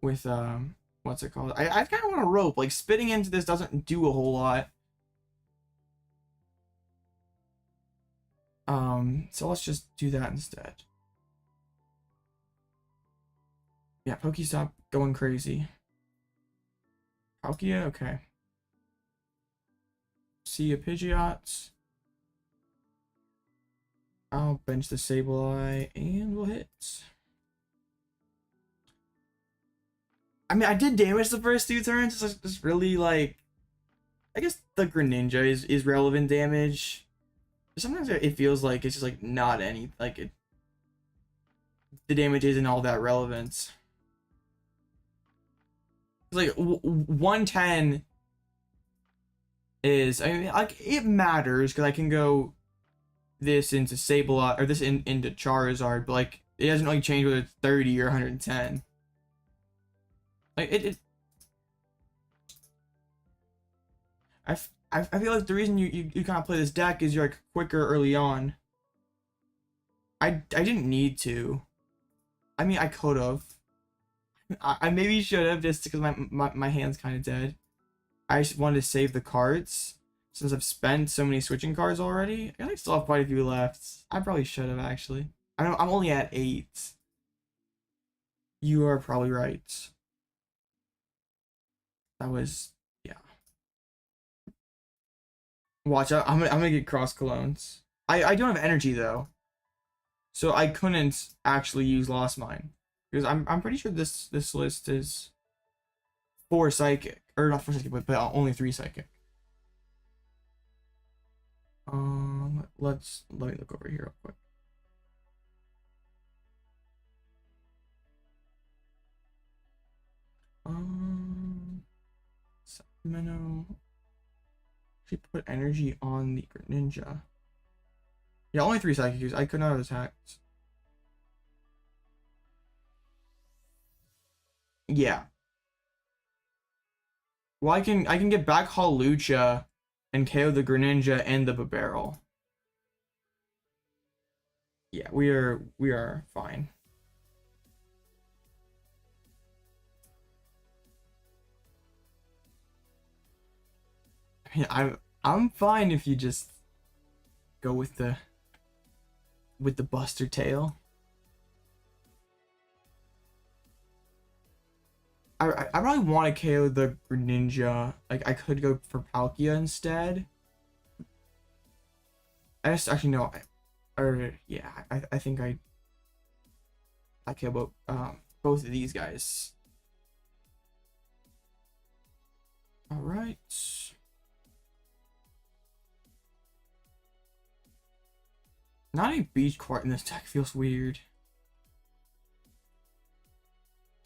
what's it called? I kind of want to rope. Like, spitting into this doesn't do a whole lot. So let's just do that instead. Yeah, Pokestop going crazy. Palkia, okay. See a Pidgeot. I'll bench the Sableye and we'll hit. I mean, I did damage the first 2 turns. It's just really like, I guess the Greninja is relevant damage. Sometimes it feels like it's just like not any, like it. The damage isn't all that relevant. It's like 110 is, I mean, like it matters because I can go this into Sableye or this into Charizard, but like it doesn't really change whether it's 30 or 110. Like I feel like the reason you kind of play this deck is you're like quicker early on. I didn't need to. I mean, I could have. I maybe should have just because my hand's kind of dead. I just wanted to save the cards since I've spent so many switching cards already. I still have quite a few left. I probably should have actually. I'm only at 8. You are probably right. That was, yeah. Watch out! I'm gonna get cross clones. I don't have energy though, so I couldn't actually use Lost Mine because I'm pretty sure this list is 4 psychic or not 4 psychic, but only 3 psychic. Let me look over here real quick. Minnow. She put energy on the Greninja. Yeah, only 3 psychic use. I could not have attacked. Yeah. Well, I can get back Hawlucha and KO the Greninja and the Barrel. Yeah, we are fine. Yeah, I'm fine if you just go with the Buster Tail. I probably want to KO the Greninja. Like I could go for Palkia instead. I just actually no, yeah, I think I care about both of these guys. All right. Not a Beach Court in this deck feels weird.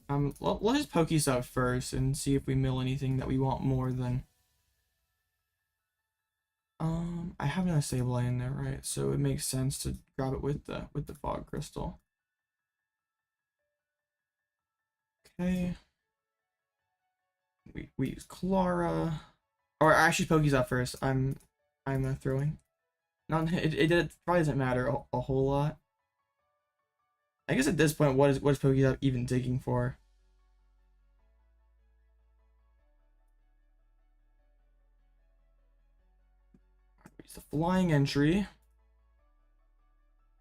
Let's just Pokestop first and see if we mill anything that we want more than. I have another Sableye in there, right? So it makes sense to grab it with the Fog Crystal. Okay. We use Klara. Or actually Pokestop first. I'm throwing. It probably doesn't matter a whole lot. I guess at this point, what is Pokestop even digging for? Use the flying entry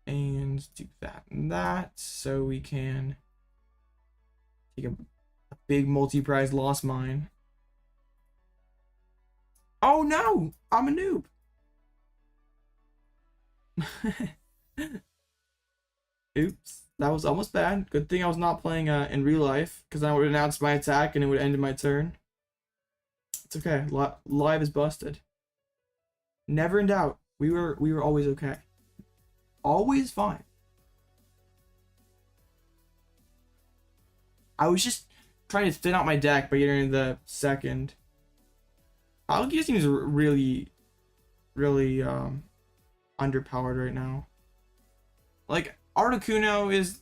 and do that and that, so we can take a big multi-prize Lost Mine. Oh no! I'm a noob. Oops, that was almost bad. Good thing I was not playing in real life, because I would announce my attack and it would end my turn. It's okay. Live is busted. Never in doubt. We were always okay. Always fine. I was just trying to thin out my deck by getting the second. Palkia seems really underpowered right now. Like Articuno is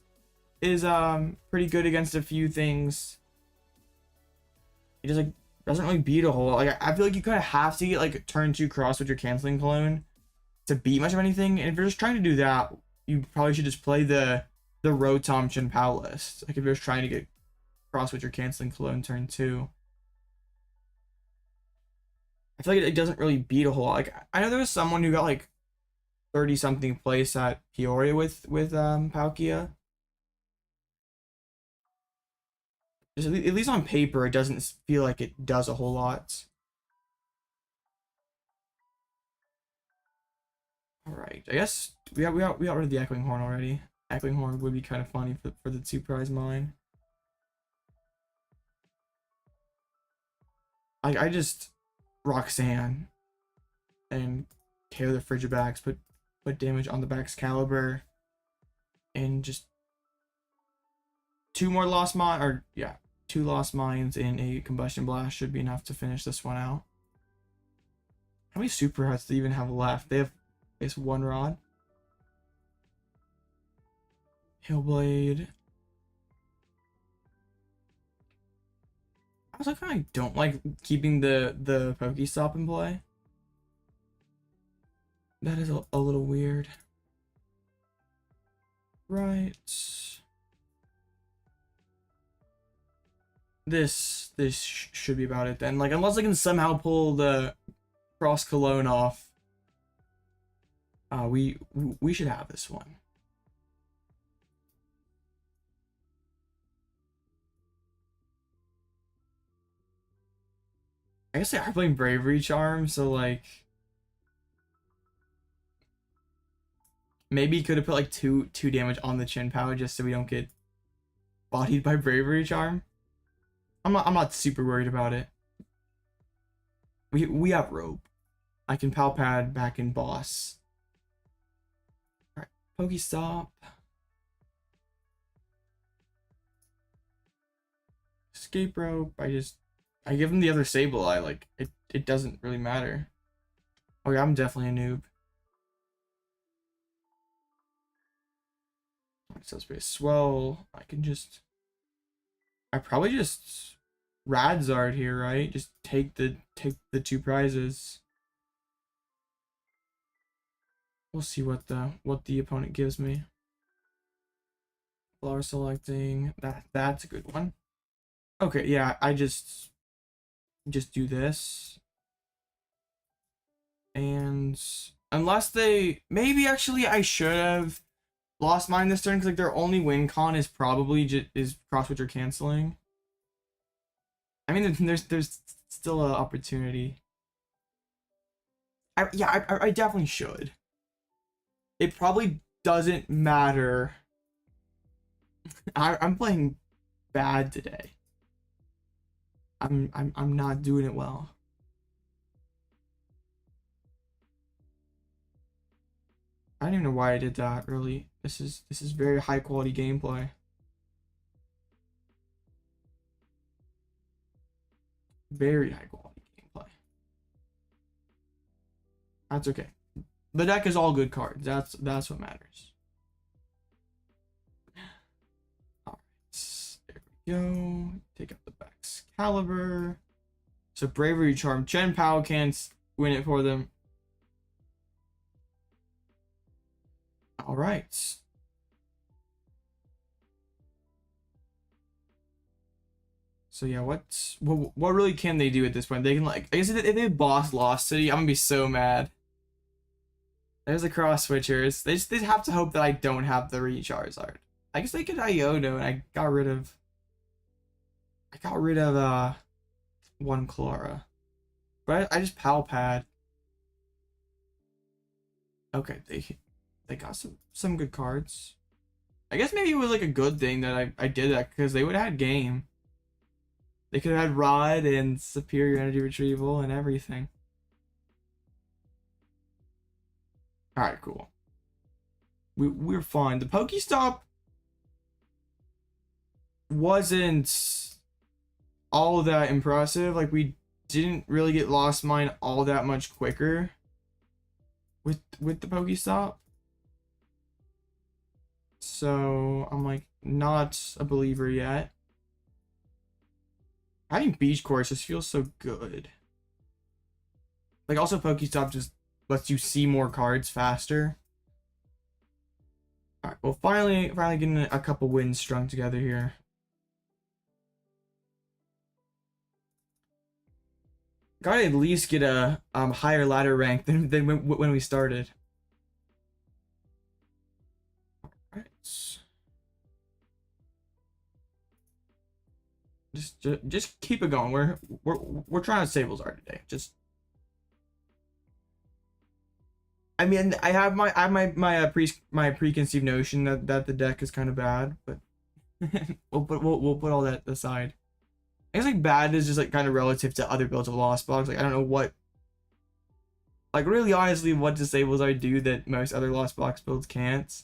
pretty good against a few things. He just like doesn't really beat a whole lot. Like I feel like you kind of have to get like turn 2 cross with your canceling clone to beat much of anything. And if you're just trying to do that, you probably should just play the Rotom Chien-Pao list. Like if you're just trying to get cross with your canceling clone turn 2. I feel like it doesn't really beat a whole lot. Like I know there was someone who got like 30 something place at Peoria with Palkia. Just at least on paper, it doesn't feel like it does a whole lot. All right, I guess we got rid of the Echoing Horn already. Echoing Horn would be kind of funny for the 2 prize mine. I just Roxanne and KO the Frigibax, put damage on the back's caliber, and just 2 more Lost Mine, or yeah, 2 Lost Mines in a Combustion Blast should be enough to finish this one out. How many Super Huts do they even have left? They have base 1 Rod. Hillblade. I also kind of don't like keeping the Pokestop in play. That is a little weird. Right. This should be about it then. Like unless I can somehow pull the Cross Cologne off, we should have this one. I guess they are playing Bravery Charm, so like maybe could have put like two damage on the Chien-Pao just so we don't get bodied by Bravery Charm. I'm not super worried about it. We have Rope. I can Palpad back in boss. Alright, Pokestop. Escape Rope. I just I give him the other Sableye, like, it doesn't really matter. Oh yeah, I'm definitely a noob. So space swell. I probably just Radzard here, right? Just take the 2 prizes. We'll see what the opponent gives me. LOR selecting. That's a good one. Okay, yeah, I just do this. And unless they maybe actually I should have lost mine this turn because like their only win con is probably is cross switcher canceling. I mean, there's still an opportunity. I definitely should. It probably doesn't matter. I'm playing bad today. I'm not doing it well. I don't even know why I did that, really. This is very high quality gameplay. Very high quality gameplay. That's okay. The deck is all good cards. That's what matters. Alright. There we go. Take up the back's caliber. So Bravery Charm. Chen Pao can't win it for them. Alright. So yeah, what really can they do at this point? They can, like, I guess if they boss Lost City, I'm gonna be so mad. There's the cross switchers. They just have to hope that I don't have the Charizard. I guess they could Iono, and I got rid of one Klara. But I just Pal Pad. Okay, they got some good cards. I guess maybe it was like a good thing that I did that because they would have had game. They could have had Rod and Superior Energy Retrieval and everything. Alright, cool. We're fine. The Pokestop wasn't all that impressive. Like, we didn't really get Lost Mine all that much quicker with the Pokestop. So I'm like not a believer yet. Having Beach Court just feels so good. Like, also Pokestop just lets you see more cards faster. Alright, well, finally getting a couple wins strung together here. Gotta at least get a higher ladder rank than when we started. Alright. Just keep it going. We're trying to Sableye today. Just, I mean, I have my preconceived notion that the deck is kind of bad, but we'll put all that aside. I guess like bad is just like kind of relative to other builds of Lost Box. Like, I don't know what, like, really honestly, what Sableye do that most other Lost Box builds can't.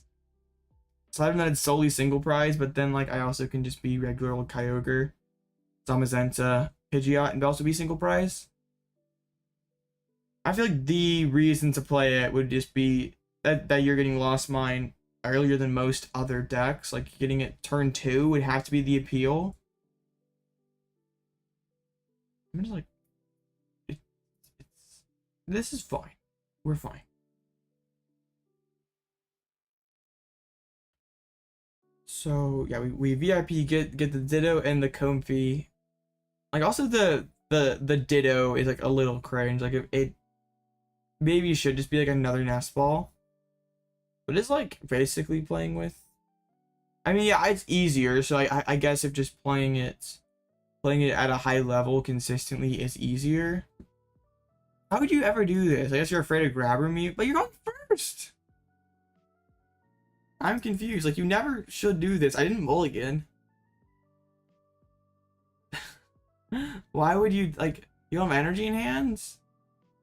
So I've done solely single prize, but then like I also can just be regular old Kyogre, Zamazenta, Pidgeot, and also be single prize. I feel like the reason to play it would just be that you're getting Lost Mine earlier than most other decks. Like, getting it turn 2 would have to be the appeal. I'm just like, this is fine. We're fine. So yeah, we VIP get the Ditto and the Comfey. Like, also the Ditto is like a little cringe. Like, it maybe should just be like another nest ball, but it's like basically playing with. I mean, yeah, it's easier. So I guess if just playing it at a high level consistently is easier. How would you ever do this? I guess you're afraid of grabber me, but you're going first. I'm confused. Like, you never should do this. I didn't mulligan. Why would you, like, you have energy in hands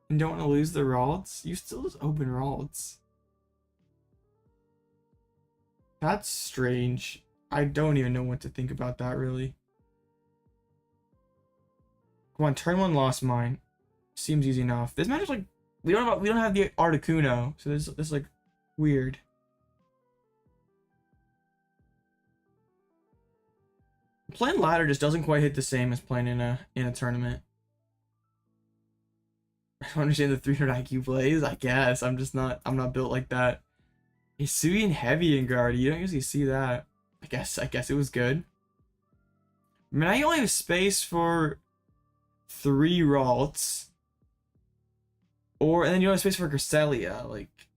and don't want to lose the Ralts? You still just open Ralts. That's strange. I don't even know what to think about that, really. Come on, turn one lost mine. Seems easy enough. This match is like we don't have the Articuno, so this is like weird. Playing ladder just doesn't quite hit the same as playing in a tournament. I don't understand the 300 IQ plays. I guess I'm not built like that. Hisuian heavy in guard. You don't usually see that. I guess it was good. I mean, I only have space for 3 Ralts. And then you don't have space for Cresselia. Like,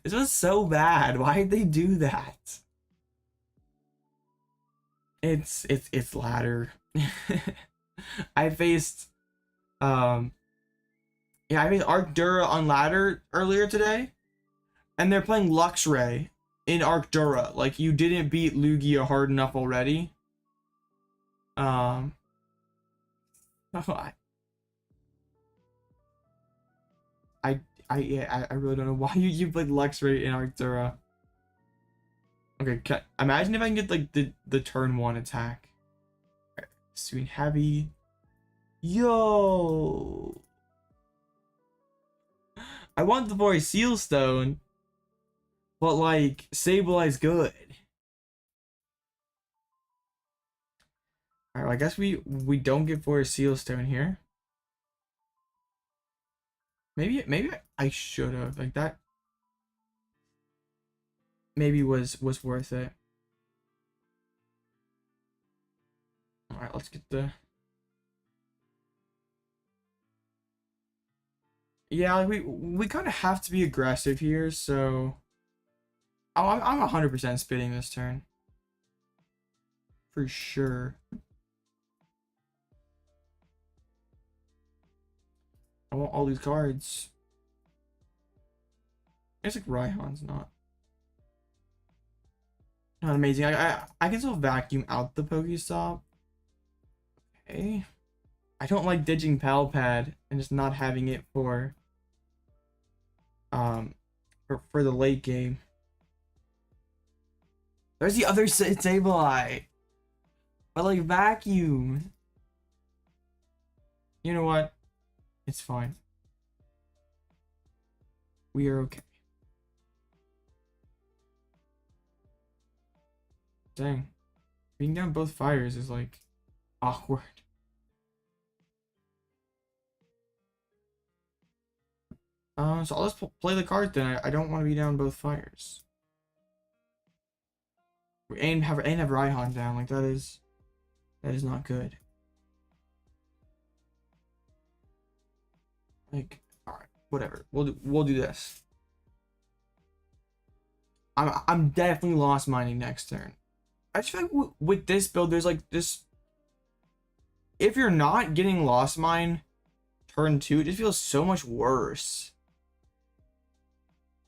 this was so bad. Why did they do that? It's ladder. I faced I faced Arcdura on ladder earlier today, and they're playing Luxray in Arcdura. Like, you didn't beat Lugia hard enough already. I really don't know why you played Luxray in Arcdura. Okay, imagine if I can get like the turn 1 attack. Sweet heavy. Yo, I want the boy Seal Stone, but like Sableye's good. Alright, well, I guess we don't get for a Seal Stone here. Maybe I should have, like, that maybe was worth it. Alright, let's get the... Yeah, like we kind of have to be aggressive here, so... I'm 100% spitting this turn. For sure. I want all these cards. It's like Raihan's not amazing. I can still vacuum out the Pokestop. Okay. I don't like ditching Pal Pad and just not having it for the late game. There's the other Sableye. But like vacuum. You know what? It's fine. We are okay. Dang. Being down both fires is like awkward. So I'll just play the card then. I don't want to be down both fires. And have Raihan down. Like, that is not good. Like, alright, whatever. We'll do this. I'm definitely lost mining next turn. I just feel like with this build, there's like this. If you're not getting lost mine turn 2, it just feels so much worse.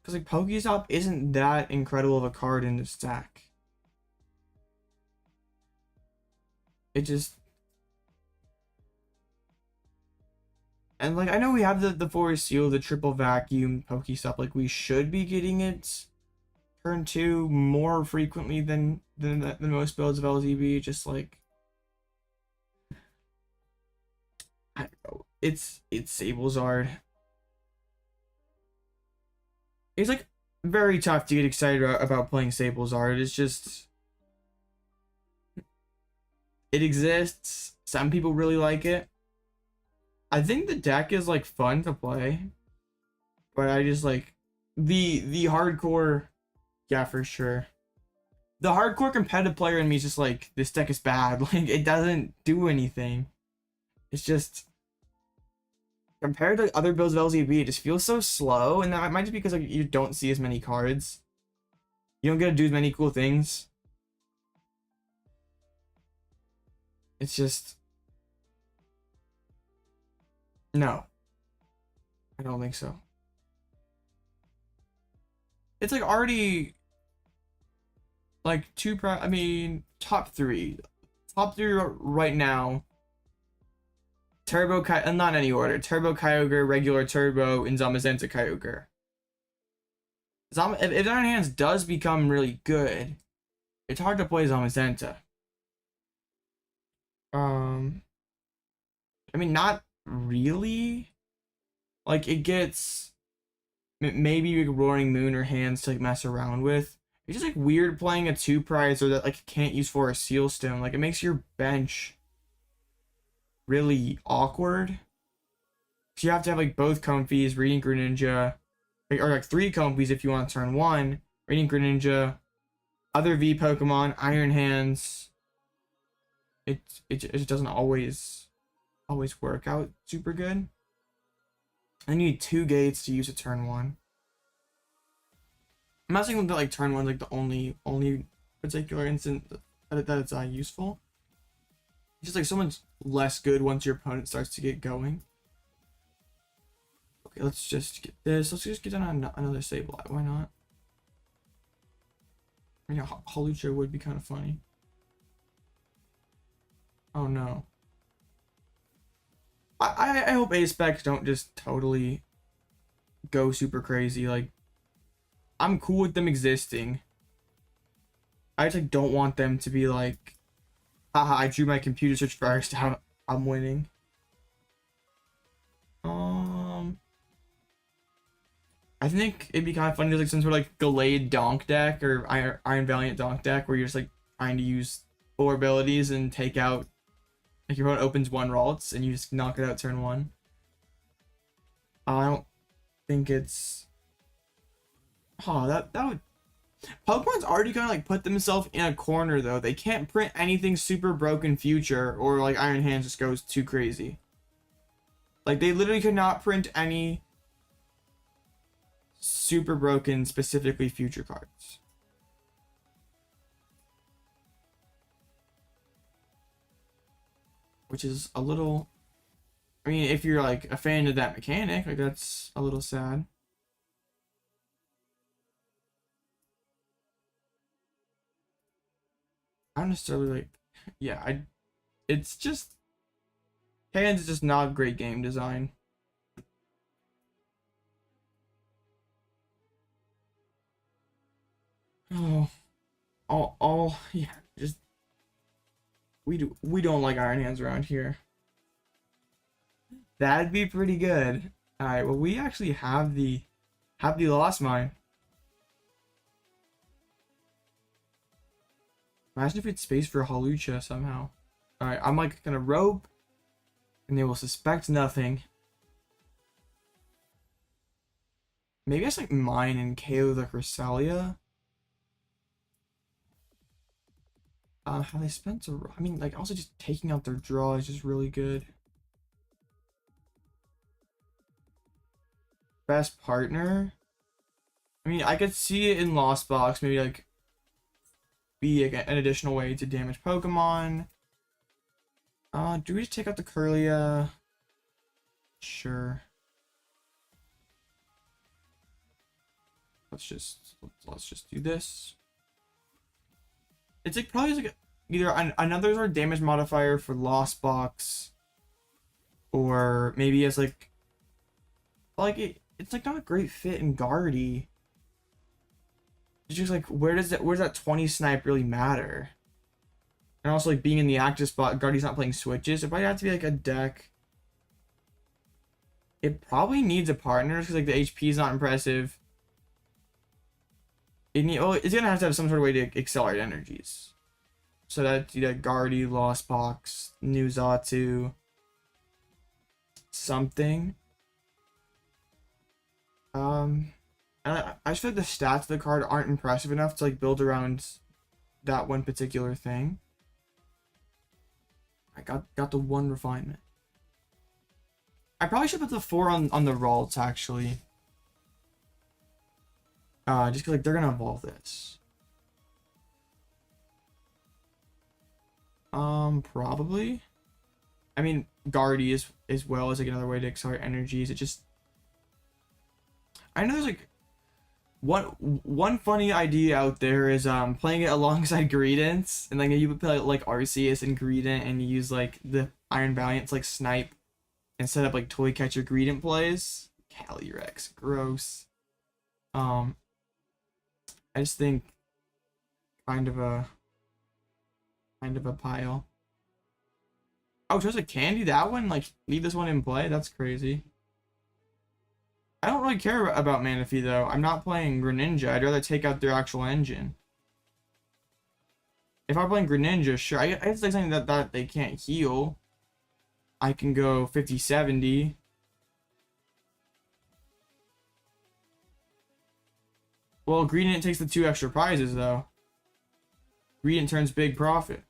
Because like Pokestop isn't that incredible of a card in the stack. It just... And like, I know we have the Forest Seal, the triple vacuum Pokestop. Like, we should be getting it turn 2 more frequently than most builds of LZB. Just like, I don't know. It's Sablezard. It's like very tough to get excited about playing Sablezard. It's just, it exists. Some people really like it. I think the deck is like fun to play, but I just like the hardcore. Yeah, for sure. The hardcore competitive player in me is just like, this deck is bad. Like, it doesn't do anything. It's just, compared to other builds of LZB, it just feels so slow, and that might just be because like you don't see as many cards. You don't get to do as many cool things. It's just, no, I don't think so. It's like already like top three right now. Turbo not any order. Turbo Kyogre, regular Turbo, and Zamazenta Kyogre. If Iron Hands does become really good, it's hard to play Zamazenta. I mean, not really. Like, it gets maybe like Roaring Moon or Hands to like mess around with. It's just like weird playing a 2-prize or that like can't use for a Seal Stone. Like, it makes your bench really awkward. So you have to have like both Comfeys, Radiant Greninja, or like 3 Comfeys if you want to turn 1, Radiant Greninja, other V Pokemon, Iron Hands. It just doesn't always work out super good. I need 2 gates to use a turn 1. I'm not saying that like turn 1 like the only particular instant that it's useful. It's just like so much less good once your opponent starts to get going. Okay, let's just get this. Let's just get down another Sableye. Why not? I mean, Hawlucha would be kind of funny. Oh no. I hope A-Specs don't just totally go super crazy. Like, I'm cool with them existing. I just like don't want them to be like, haha, I drew my computer search first. I'm winning. I think it'd be kind of funny to like some sort of like Gallade Donk deck or Iron Valiant Donk deck where you're just like trying to use 4 abilities and take out, like your opponent opens 1 Ralts and you just knock it out turn 1. I don't think it's. Oh, that would. Pokemon's already gonna like put themselves in a corner though. They can't print anything super broken future or like Iron Hands just goes too crazy. Like they literally could not print any super broken specifically future cards. Which is a little, I mean, if you're like a fan of that mechanic, like that's a little sad. I don't necessarily like, yeah, it's just, Hands is just not great game design. Oh, yeah, just, we don't like Iron Hands around here. That'd be pretty good. All right, well, we actually have the Lost Mine. Imagine if it's space for Hawlucha somehow. All right, I'm like gonna rope, and they will suspect nothing. Maybe I just like mine and KO the Cresselia. How they spent a, I mean, like also just taking out their draw is just really good. Best partner. I mean, I could see it in Lost Box, maybe like be like an additional way to damage Pokemon. Do we just take out the Curlia? Sure. Let's just do this. It's like probably like either another sort of damage modifier for Lost Box, or maybe as like it's like not a great fit in Guardy. It's just like where's that 20 snipe really matter? And also like being in the active spot, Guardy's not playing switches. It probably have to be like a deck. It probably needs a partner because like the HP is not impressive. It's gonna have to have some sort of way to accelerate energies. So that's either Guardy, Lost Box, New Xatu, something. I just feel like the stats of the card aren't impressive enough to like build around that one particular thing. I got the 1 refinement. I probably should put the 4 on the Ralts actually. Just because like they're gonna evolve this. Probably. I mean, Guardy is as well as like another way to accelerate energies. It just, I know there's like one funny idea out there is playing it alongside Greedence, and like you would play like Arceus and Greedent and you use like the Iron Valiant to like snipe and set up like Toy Catcher Greedent plays. Calyrex, gross. I just think kind of a pile. Oh, just a candy that one? Like, leave this one in play? That's crazy. I don't really care about Manaphy though. I'm not playing Greninja. I'd rather take out their actual engine. If I'm playing Greninja, sure. I guess like something that they can't heal. I can go 50-70. Well, Gradient takes the 2 extra prizes though. Gradient turns big profit.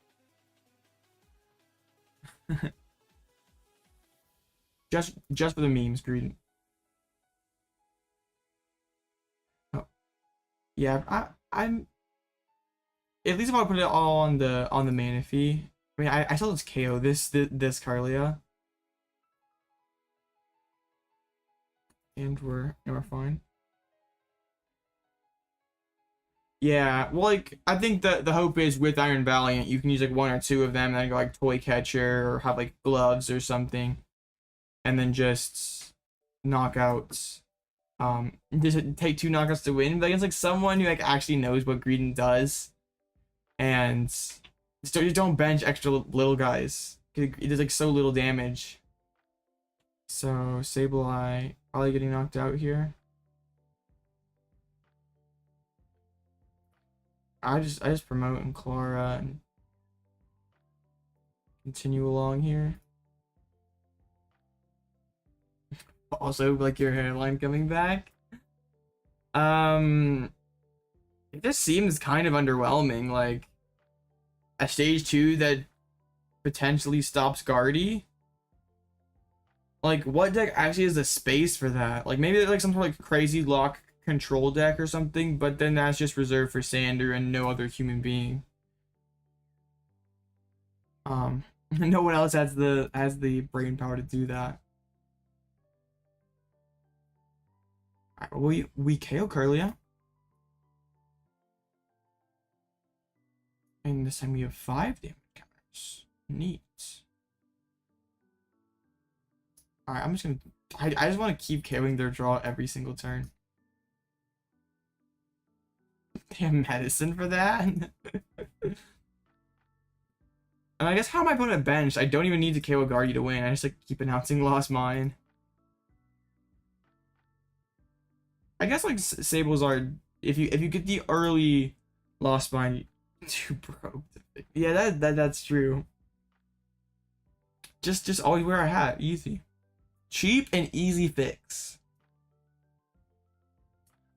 just for the memes, Gradient. Oh. Yeah, I'm at least if I put it all on the Manaphy. I mean, I still just KO this Carlia. And we're fine. Yeah, well, like, I think the hope is with Iron Valiant, you can use like 1 or 2 of them, and then go like Toy Catcher or have like gloves or something, and then just knockouts. Just take 2 knockouts to win. But against like someone who like actually knows what Greedent does, and so you don't bench extra little guys. It does like so little damage. So Sableye probably getting knocked out here. I just promote and Klara and continue along here. Also, like your hairline coming back. It just seems kind of underwhelming. Like a stage 2 that potentially stops Guardy. Like what deck actually has the space for that? Like maybe like some sort of like crazy lock control deck or something, but then that's just reserved for Sander and no other human being. No one else has the brain power to do that. Alright, we KO Carlia. And this time we have 5 damage counters. Neat. Alright, I'm just gonna I just want to keep KOing their draw every single turn. They have medicine for that? And I guess how my opponent benched, I don't even need to KO Guardy to win. I just like keep announcing Lost Mine. I guess like Sables are if you get the early Lost Mine, too broke. Yeah, that's true. Just always wear a hat, easy. Cheap and easy fix.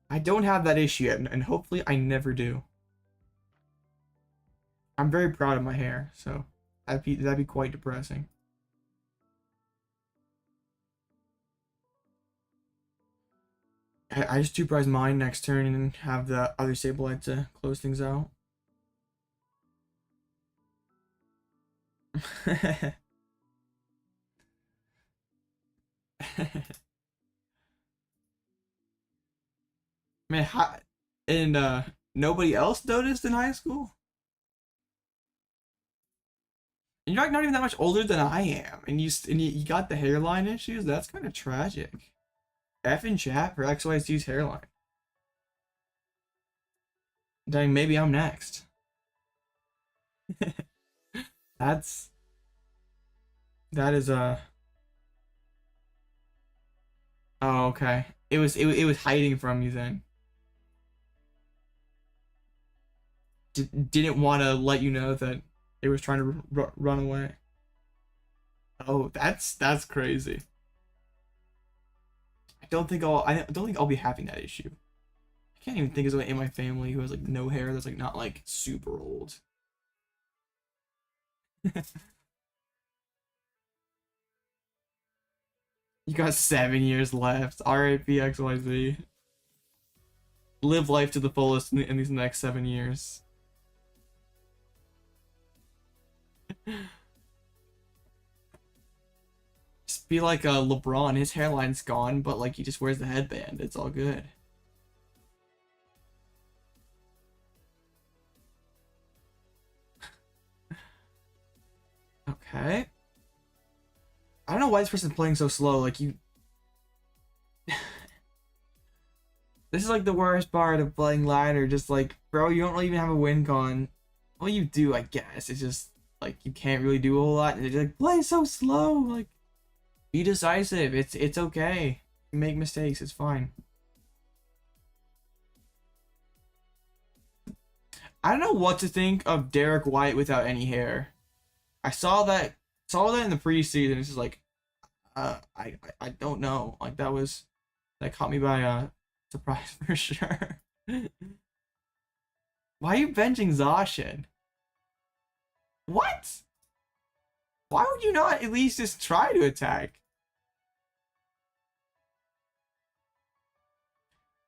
I don't have that issue yet, and hopefully I never do. I'm very proud of my hair, so that'd be quite depressing. I just 2-prize mine next turn and have the other Sableye to close things out. Man, and nobody else noticed in high school? And you're not even that much older than I am, and you got the hairline issues? That's kind of tragic. F in chat for XYZ's hairline. Dang, maybe I'm next. That is oh, okay. It was hiding from you then. Didn't want to let you know that it was trying to run away. Oh, that's crazy. I don't think I'll be having that issue. I can't even think of someone in my family who has like no hair that's like not like super old. You got 7 years left. RIP XYZ. Live life to the fullest in these next 7 years. Just be like LeBron. His hairline's gone, but like he just wears the headband. It's all good. Okay. I don't know why this person's playing so slow. Like you. This is like the worst part of playing ladder. Just like, bro, you don't really even have a win con. Well, you do, I guess. It's just like you can't really do a whole lot. And they're like, play so slow. Like, be decisive. It's okay. You make mistakes. It's fine. I don't know what to think of Derek White without any hair. I saw that in the preseason. It's just like, I don't know. Like that caught me by surprise for sure. Why are you benching Zacian? What? Why would you not at least just try to attack?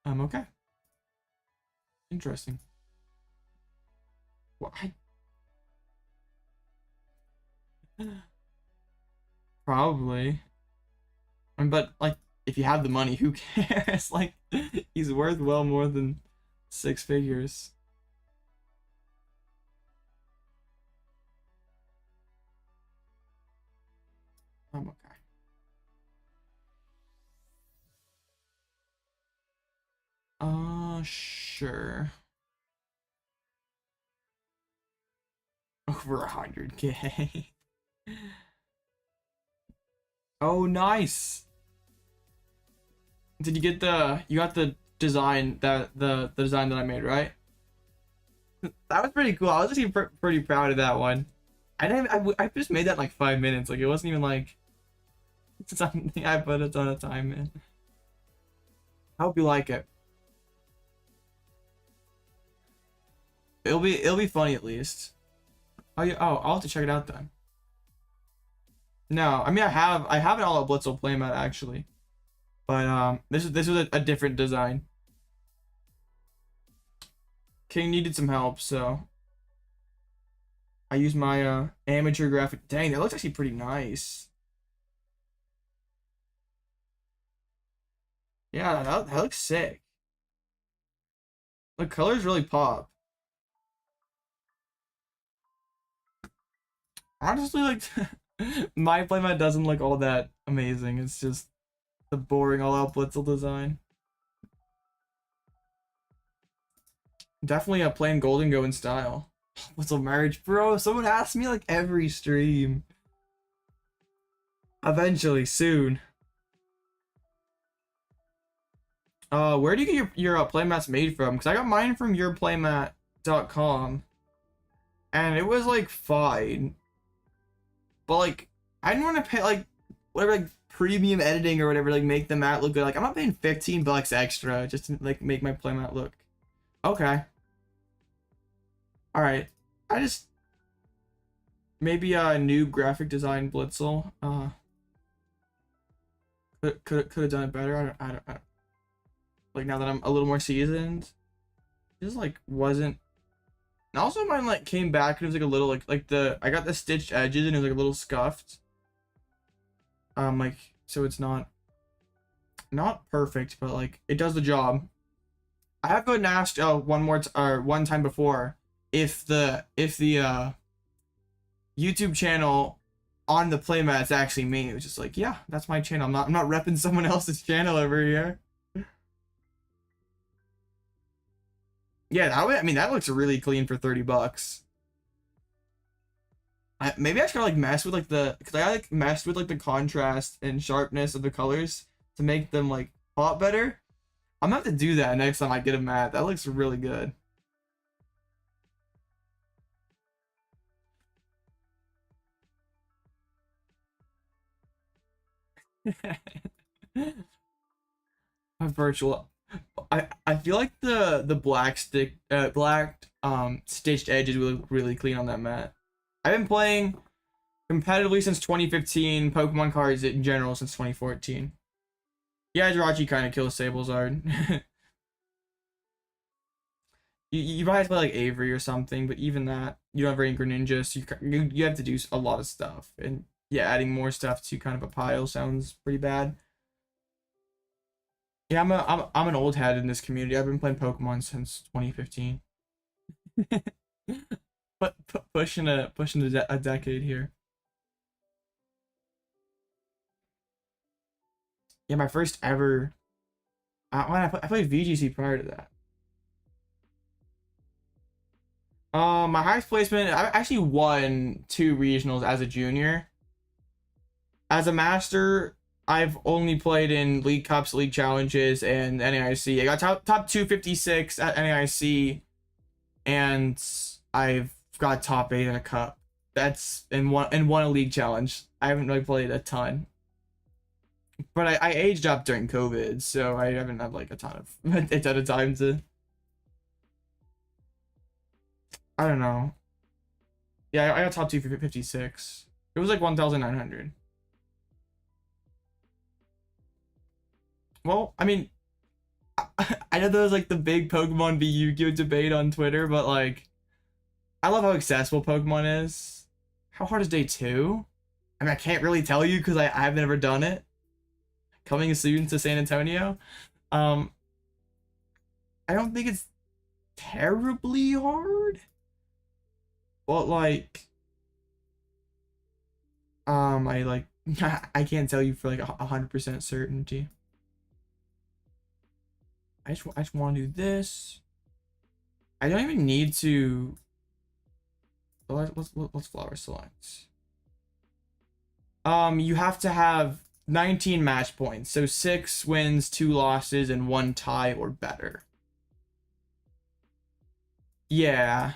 Okay. Interesting. Why? Probably. But like, if you have the money, who cares? Like, he's worth well more than 6 figures. I'm okay. Sure. Over 100K. Oh, nice. Did you get you got the design the design that I made, right? That was pretty cool. I was actually pretty proud of that one. I just made that in like 5 minutes. Like, it wasn't even like something I put a ton of time in. I hope you like it. It'll be funny at least. Oh yeah. Oh, I'll have to check it out then. No, I mean I have an Alloutblitzle playmat actually, but this was a different design. King needed some help, so I used my amateur graphic. Dang, that looks actually pretty nice. Yeah, that looks sick. The colors really pop. Honestly, like my playmat doesn't look all that amazing. It's just the boring Alloutblitzle design. Definitely a plain golden go in style. What's a marriage, bro? Someone asks me like every stream. Eventually, soon. Where do you get your playmats made from? Because I got mine from yourplaymat.com, and it was like fine, but like I didn't want to pay like whatever, like premium editing or whatever, like make the mat look good. Like, I'm not paying $15 extra just to like make my playmat look okay. All right, I just maybe a new graphic design Blitzel. Could have done it better. I don't like, now that I'm a little more seasoned, it just like wasn't. And also mine like came back and it was like a little like I got the stitched edges and it was like a little scuffed. Like, so it's not perfect, but like it does the job. I have to go and ask one time before if the YouTube channel on the playmat is actually me. It was just like, yeah, that's my channel. I'm not repping someone else's channel over here. Yeah, I mean that looks really clean for $30. Maybe I should like mess with like because I like messed with like the contrast and sharpness of the colors to make them like pop better. I'm gonna have to do that next time I get a mat. That looks really good. A virtual. I feel like the black stitched edges will look really clean on that mat. I've been playing competitively since 2015, Pokemon cards in general since 2014. Yeah, Jirachi kind of kills Sablezard. you probably have to play like Avery or something, but even that, you don't have very Greninja, so you have to do a lot of stuff. And yeah, adding more stuff to kind of a pile sounds pretty bad. Yeah, I'm an old head in this community. I've been playing Pokemon since 2015. But pushing a decade here. Yeah, my first ever. I played VGC prior to that. My highest placement, I actually won 2 regionals as a junior. As a master, I've only played in League Cups, League Challenges, and NAIC. I got top 256 at NAIC, and I've got top 8 in a cup. That's in one a League Challenge. I haven't really played a ton. But I aged up during COVID, so I haven't had like a ton of time to. I don't know. Yeah, I got top 256. It was like 1,900. Well, I mean, I know there was like the big Pokemon v Yu-Gi-Oh debate on Twitter, but like, I love how accessible Pokemon is. How hard is day 2? I mean, I can't really tell you because I've never done it. Coming soon to San Antonio. I don't think it's terribly hard. But like, I can't tell you for like 100% certainty. I just want to do this. I don't even need to. Let's flower select. You have to have 19 match points, so 6 wins, 2 losses, and 1 tie or better. Yeah.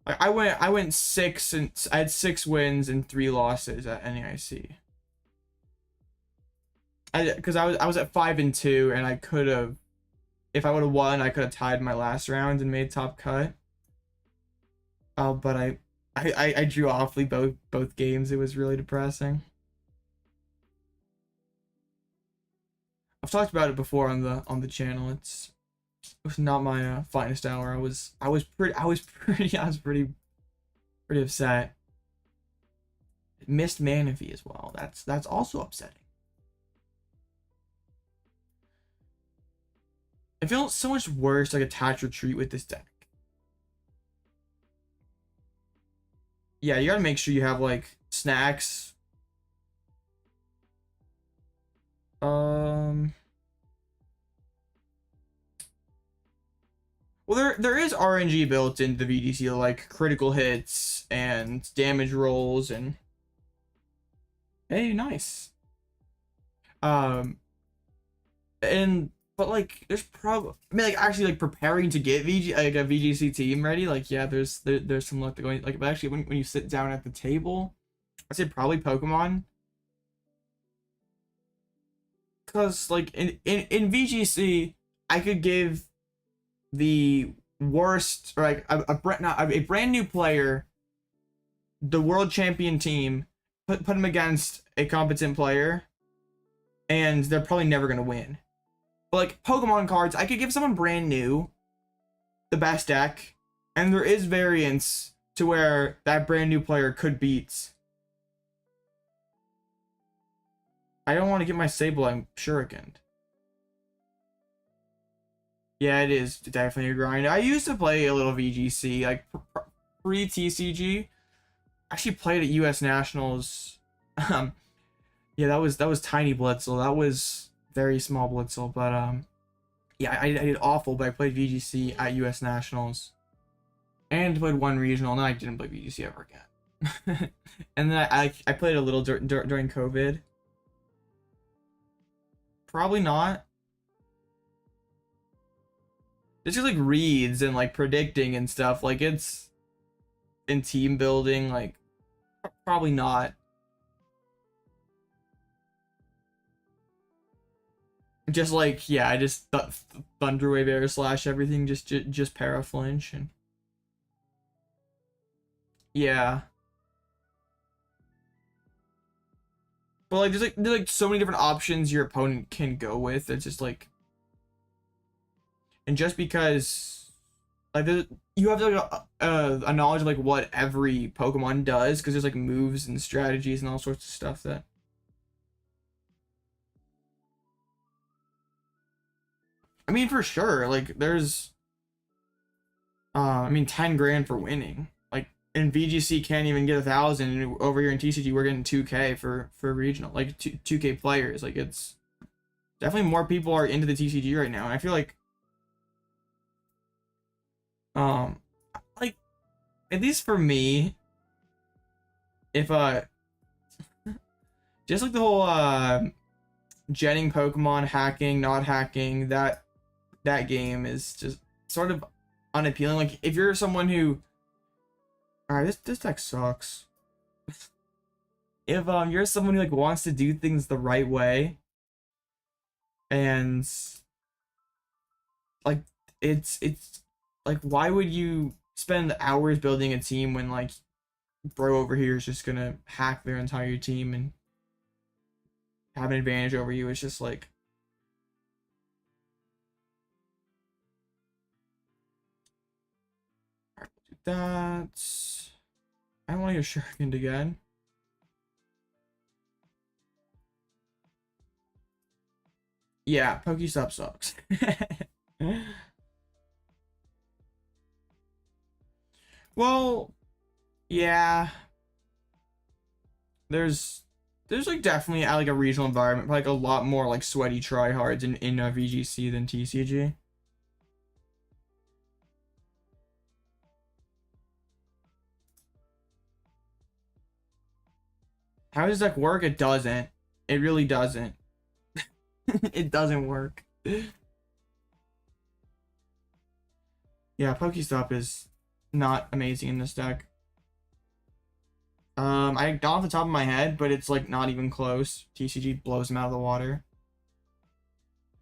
I went 6 and I had 6 wins and 3 losses at NAIC. Because I was at 5-2 and I could have, if I would have won, I could have tied my last round and made top cut. But I drew awfully both games. It was really depressing. I've talked about it before on the channel. It was not my finest hour. I was pretty upset. Missed Manaphy as well. That's also upsetting. I feel so much worse like attach retreat with this deck. Yeah, you gotta make sure you have like snacks. Well, there is RNG built into the VGC, like critical hits and damage rolls, and hey, nice. But like, there's probably, I mean, like actually like preparing to get a VGC team ready. Like, yeah, there's some luck to going like, but actually when you sit down at the table, I'd say probably Pokemon. Cause like in VGC, I could give the worst, or like a brand new player the world champion team, put him against a competent player, and they're probably never gonna win. But like Pokemon cards, I could give someone brand new the best deck, and there is variance to where that brand new player could beat. I don't want to get my Sableye Shuriken. Yeah, it is definitely a grind. I used to play a little VGC, like pre-TCG. Actually played at US Nationals. Yeah, that was Tiny Blitzel. That was very small Blitzel, but yeah, I did awful, but I played VGC at US Nationals and played 1 regional, and then I didn't play VGC ever again. And then I played a little during COVID. Probably not. It's just like reads and like predicting and stuff, like it's in team building, like probably not. Just like, yeah, I just Thunderwave Air Slash everything, just para flinch, and yeah. But like there's like so many different options your opponent can go with. It's just like, and just because like you have like a knowledge of like what every Pokemon does, because there's like moves and strategies and all sorts of stuff that. I mean, for sure, like there's I mean 10 grand for winning. Like in VGC can't even get 1,000, and over here in TCG we're getting 2K for regional, like 2K players. Like it's definitely more people are into the TCG right now, and I feel like Like, at least for me, if just like the whole genning Pokemon, hacking, not hacking, that game is just sort of unappealing. Like, if you're someone who, all right, this deck sucks. If you're someone who like wants to do things the right way, and like it's like, why would you spend hours building a team when like bro over here is just gonna hack their entire team and have an advantage over you? It's just like, all right, we'll do that. I don't want to get shurikened again. Yeah, Pokestop sucks. Well, yeah. There's like definitely like a regional environment, like a lot more like sweaty tryhards in VGC than TCG. How does that work? It doesn't. It really doesn't. It doesn't work. Yeah, Pokestop is not amazing in this deck. I don't off the top of my head, but it's like not even close. TCG blows them out of the water.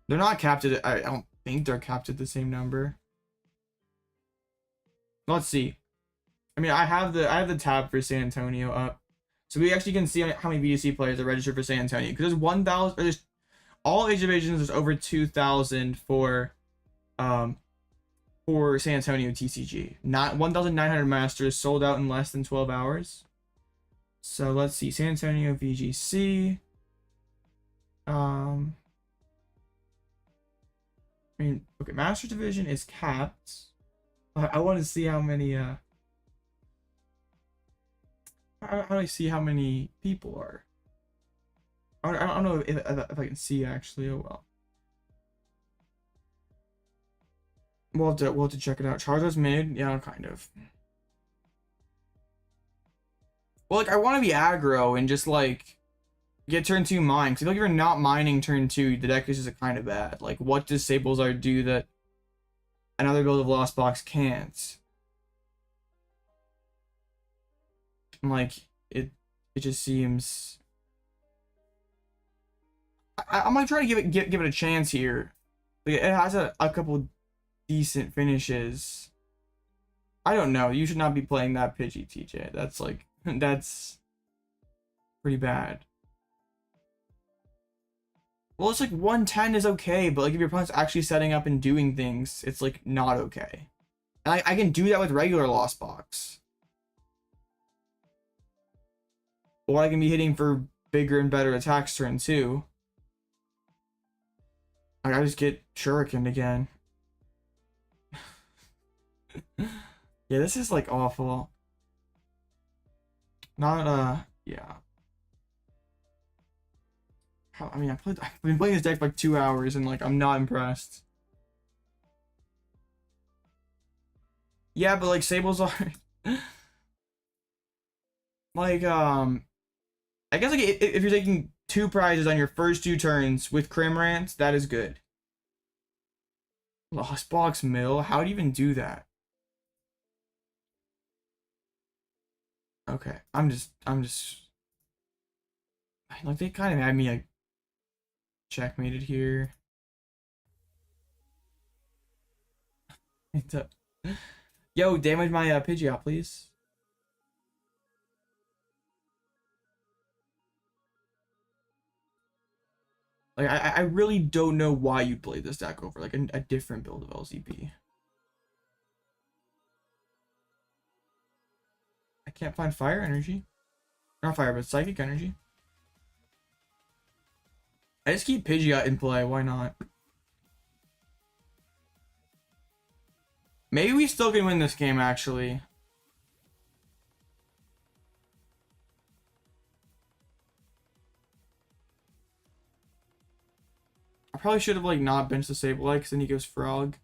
They're not capped at, I don't think they're capped at the same number. Let's see. I mean, I have the tab for San Antonio up, so we actually can see how many VGC players are registered for San Antonio, because there's 1,000. There's all age divisions. There's over 2,000 for San Antonio TCG. Not 1,900 masters sold out in less than 12 hours. So let's see, San Antonio VGC. I mean, okay, Master Division is capped. I want to see how many. How do I see how many people are? I don't know if I can see actually. Oh well. We'll have to check it out. Charizard's mid, yeah, kind of. Well, like, I want to be aggro and just like get turn 2 mine. Cause I feel like if you're not mining turn 2, the deck is just kind of bad. Like, what does Sablezard do that another build of Lost Box can't? Like, it just seems. I'm gonna try to give it a chance here. Like, it has a couple decent finishes. I don't know. You should not be playing that Pidgey, TJ. That's like, that's pretty bad. Well, it's like 110 is okay, but like if your opponent's actually setting up and doing things, it's like not okay. And I can do that with regular Lost Box. Or I can be hitting for bigger and better attacks turn 2. Like, I just get shurikened again. Yeah, this is like awful. Not yeah. I mean, I've been playing this deck for like 2 hours and like I'm not impressed. Yeah, but like Sablezard like I guess like if you're taking 2 prizes on your first 2 turns with Cramorant, that is good. Lost Box Mill? How do you even do that? Okay, I'm just like, they kind of had me like checkmated here. Yo, damage my Pidgeot, please. Like, I really don't know why you play this deck over like a different build of LZP. I can't find fire energy. Not fire, but psychic energy. I just keep Pidgeot in play. Why not? Maybe we still can win this game, actually. I probably should have like not benched the Sableye because then he goes Frog.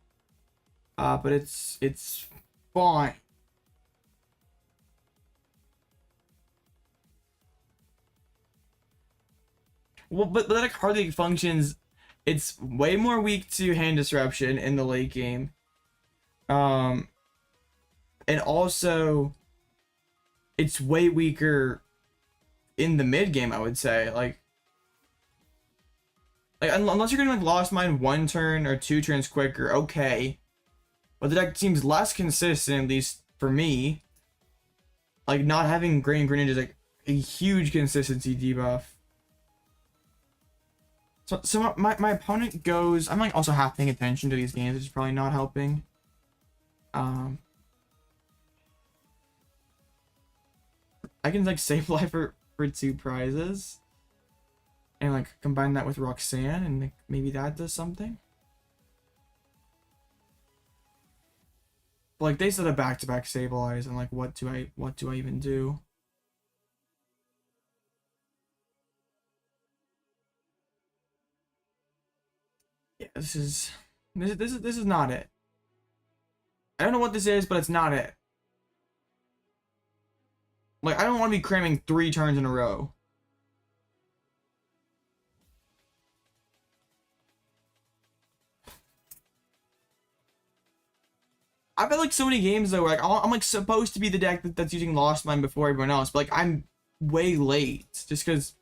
But it's fine. Well, but that hardly functions. It's way more weak to hand disruption in the late game. And also, it's way weaker in the mid game, I would say. Like unless you're gonna like Lost Mine 1 turn or 2 turns quicker, okay. But the deck seems less consistent, at least for me. Like not having Grain Grenade is like a huge consistency debuff. So my opponent goes. I'm like also half paying attention to these games, which is probably not helping. I can like Sableye for 2 prizes, and like combine that with Roxanne, and like, maybe that does something. But, like they said a back-to-back Sableyes, and like what do I even do? Yeah, this is not it. I don't know what this is, but it's not it. Like I don't want to be cramming 3 turns in a row. I've had like so many games though where like I'm like supposed to be the deck that's using Lost Mine before everyone else, but like I'm way late just because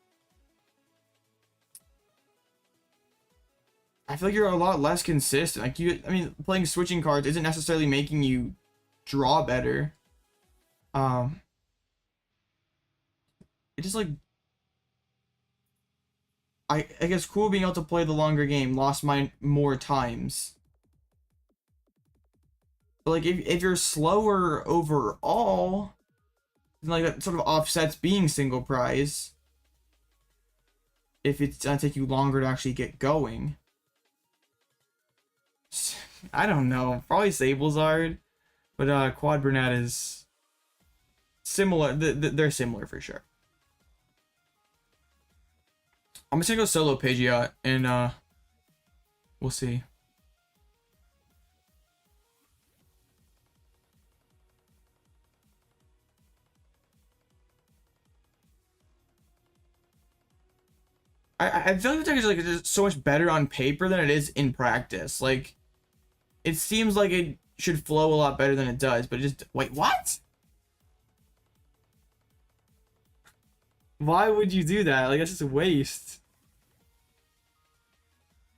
I feel like you're a lot less consistent. Like I mean, playing switching cards isn't necessarily making you draw better. It just like I guess cool being able to play the longer game, Lost Mine more times. But like if you're slower overall, then like that sort of offsets being single prize. If it's gonna take you longer to actually get going. I don't know. Probably Sablezard, but Quad Brunette is similar. They're similar for sure. I'm just gonna go solo Pidgeot and we'll see. I feel like the deck is like just so much better on paper than it is in practice. Like it seems like it should flow a lot better than it does, but it just wait, what? Why would you do that? Like that's just a waste.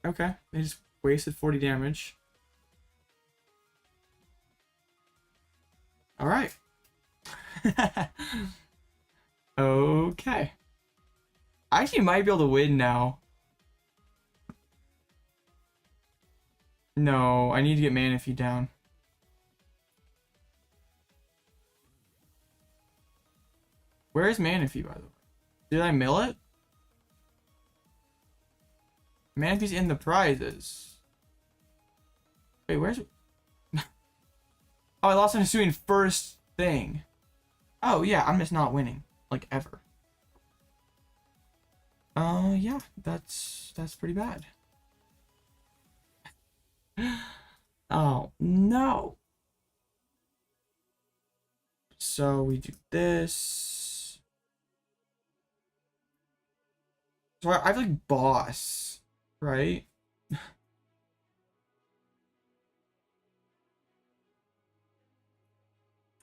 Okay, they just wasted 40 damage. All right. Okay. I actually might be able to win now. No, I need to get Manaphy down. Where is Manaphy, by the way? Did I mill it? Manaphy's in the prizes. Wait, where's it? Oh, I lost on Hisuian first thing. Oh, yeah, I'm just not winning. Like, ever. Yeah, that's pretty bad. Oh, no. So we do this. So I have like boss, right? How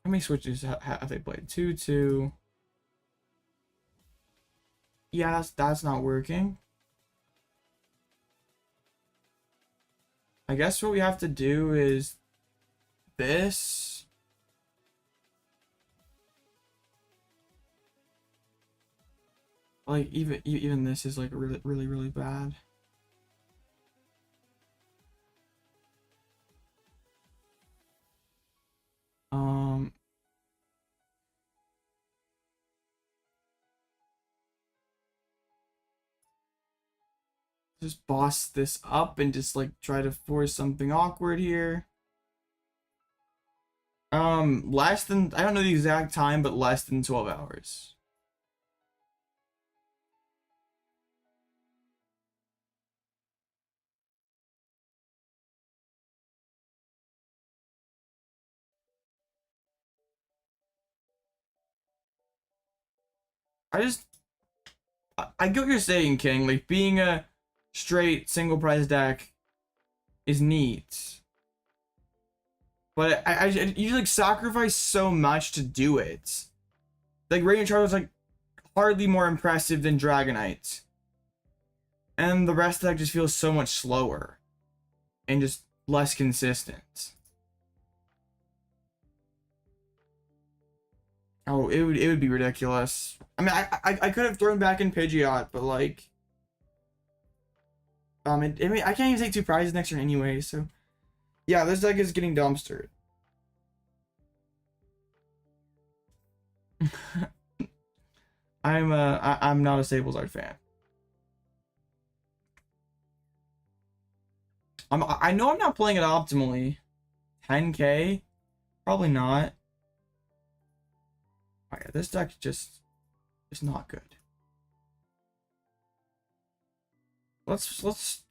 many switches have they played? 2, 2. Yeah, that's not working. I guess what we have to do is this. Like even this is like really bad. Just boss this up and just like try to force something awkward here. Less than, I don't know the exact time, but less than 12 hours. I get what you're saying, King. Like, being a straight single price deck is neat. But you like sacrifice so much to do it. Like, Radiant Charizard was like hardly more impressive than Dragonite. And the rest of the deck just feels so much slower. And just less consistent. Oh, it would be ridiculous. I mean, I could have thrown back in Pidgeot, but like, I mean, I can't even take 2 prizes next turn anyway. So, yeah, this deck is getting dumpstered. I'm not a Sableye fan. I know I'm not playing it optimally. 10k, probably not. Oh yeah, this deck just is not good. Let's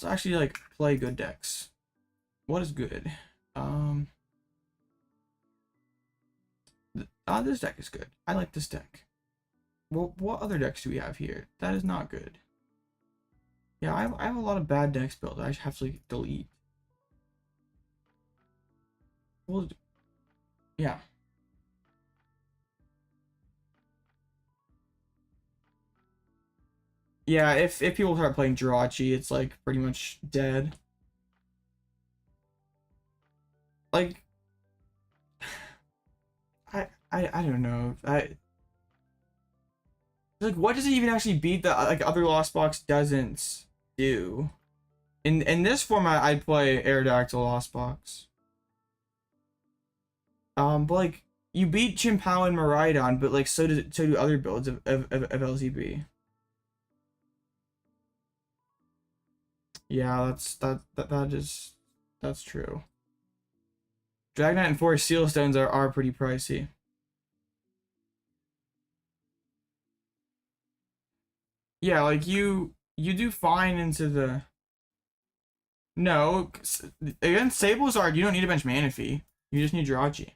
actually like play good decks. What is good? This deck is good. I like this deck. Well, what other decks do we have here? That is not good. Yeah, I have a lot of bad decks built. I have to like, delete. Well, yeah. Yeah, if people start playing Jirachi, it's like pretty much dead. Like, I don't know. Like, what does it even actually beat that like other Lost Box doesn't do? In this format, I'd play Aerodactyl Lost Box. But like you beat Chimpao and Miraidon, but like so do other builds of LCB. Yeah, that's true. Dragonite and Forest Seal Stones are pretty pricey. Yeah, like you do fine into the. No, against Sablezard, you don't need to bench Manaphy. You just need Jirachi.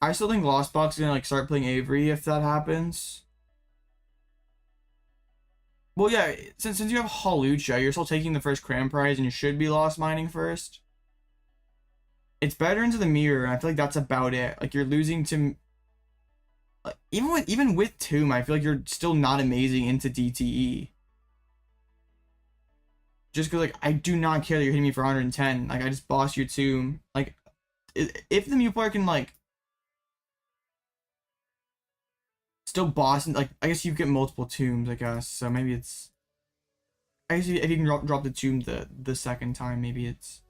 I still think Lost Box is gonna like start playing Avery if that happens. Well, yeah, since you have Hawlucha, you're still taking the first Cram prize and you should be Lost Mining first. It's better into the mirror. I feel like that's about it. Like you're losing to even with Tomb, I feel like you're still not amazing into DTE. Just because like I do not care that you're hitting me for 110. Like I just bossed your Tomb. Like if the Mew player can like still boss and like I guess you get multiple Tombs, I guess. So maybe it's I guess if you can drop the Tomb the second time, maybe it's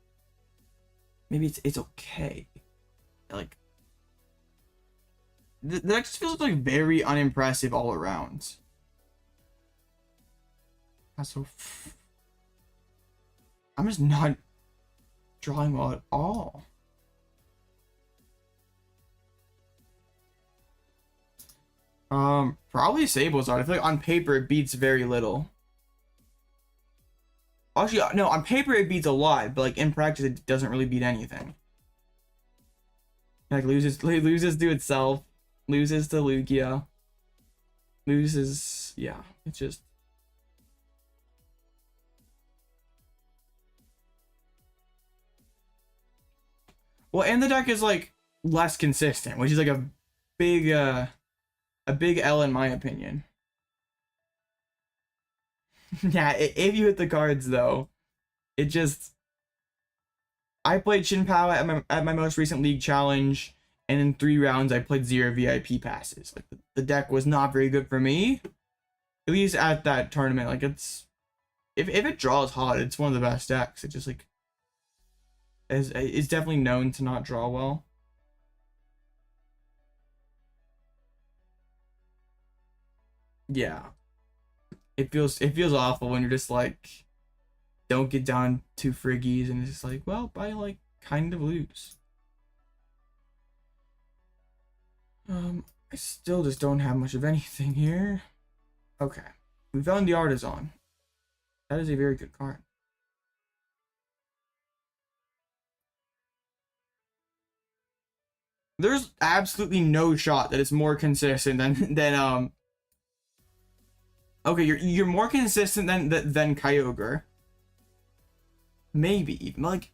okay. Like the deck just feels like very unimpressive all around. So I'm just not drawing well at all. Probably Sablezard. I feel like on paper it beats very little. Actually, no, on paper it beats a lot, but like in practice it doesn't really beat anything. Like loses to itself, loses to Lugia, loses, yeah, it's just. Well, and the deck is like less consistent, which is like a big L in my opinion. Yeah, if you hit the cards though, it just. I played Chimpao at my most recent league challenge, and in 3 rounds I played 0 VIP passes. Like the deck was not very good for me, at least at that tournament. Like it's if it draws hot, it's one of the best decks. It just like is definitely known to not draw well. Yeah, it feels awful when you're just like don't get down 2 friggies and it's just like, well, I like kind of lose. I still just don't have much of anything here. Okay, we found the Artisan. That is a very good card. There's absolutely no shot that it's more consistent than okay, you're more consistent than Kyogre. Maybe even like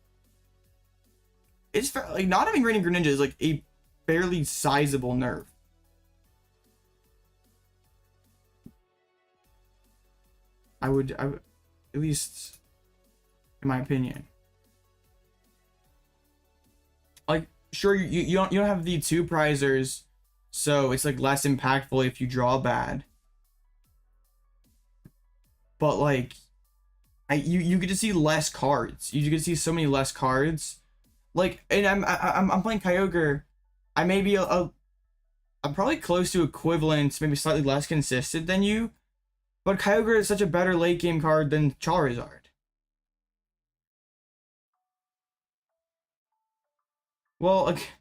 it's like not having Radiant Greninja is like a fairly sizable nerf. I would at least in my opinion. Like sure you don't have the 2 prizers, so it's like less impactful if you draw bad. But like you get to see less cards. You get to see so many less cards. Like, and I'm playing Kyogre. I may be I'm probably close to equivalent, maybe slightly less consistent than you. But Kyogre is such a better late game card than Charizard. Well, like,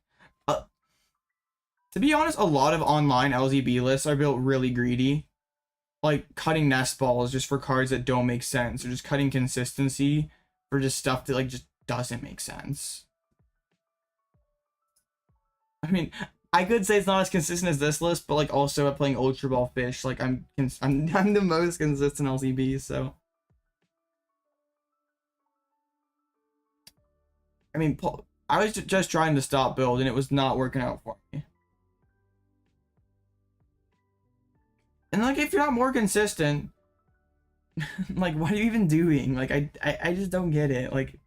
to be honest, a lot of online LZB lists are built really greedy. Like cutting nest balls just for cards that don't make sense, or just cutting consistency for just stuff that like just doesn't make sense. I mean, I could say it's not as consistent as this list, but like also at playing Ultra Ball Fish, like I'm the most consistent LZB, so I mean, I was just trying to stop build and it was not working out for me. And like if you're not more consistent, like what are you even doing? Like I just don't get it. Like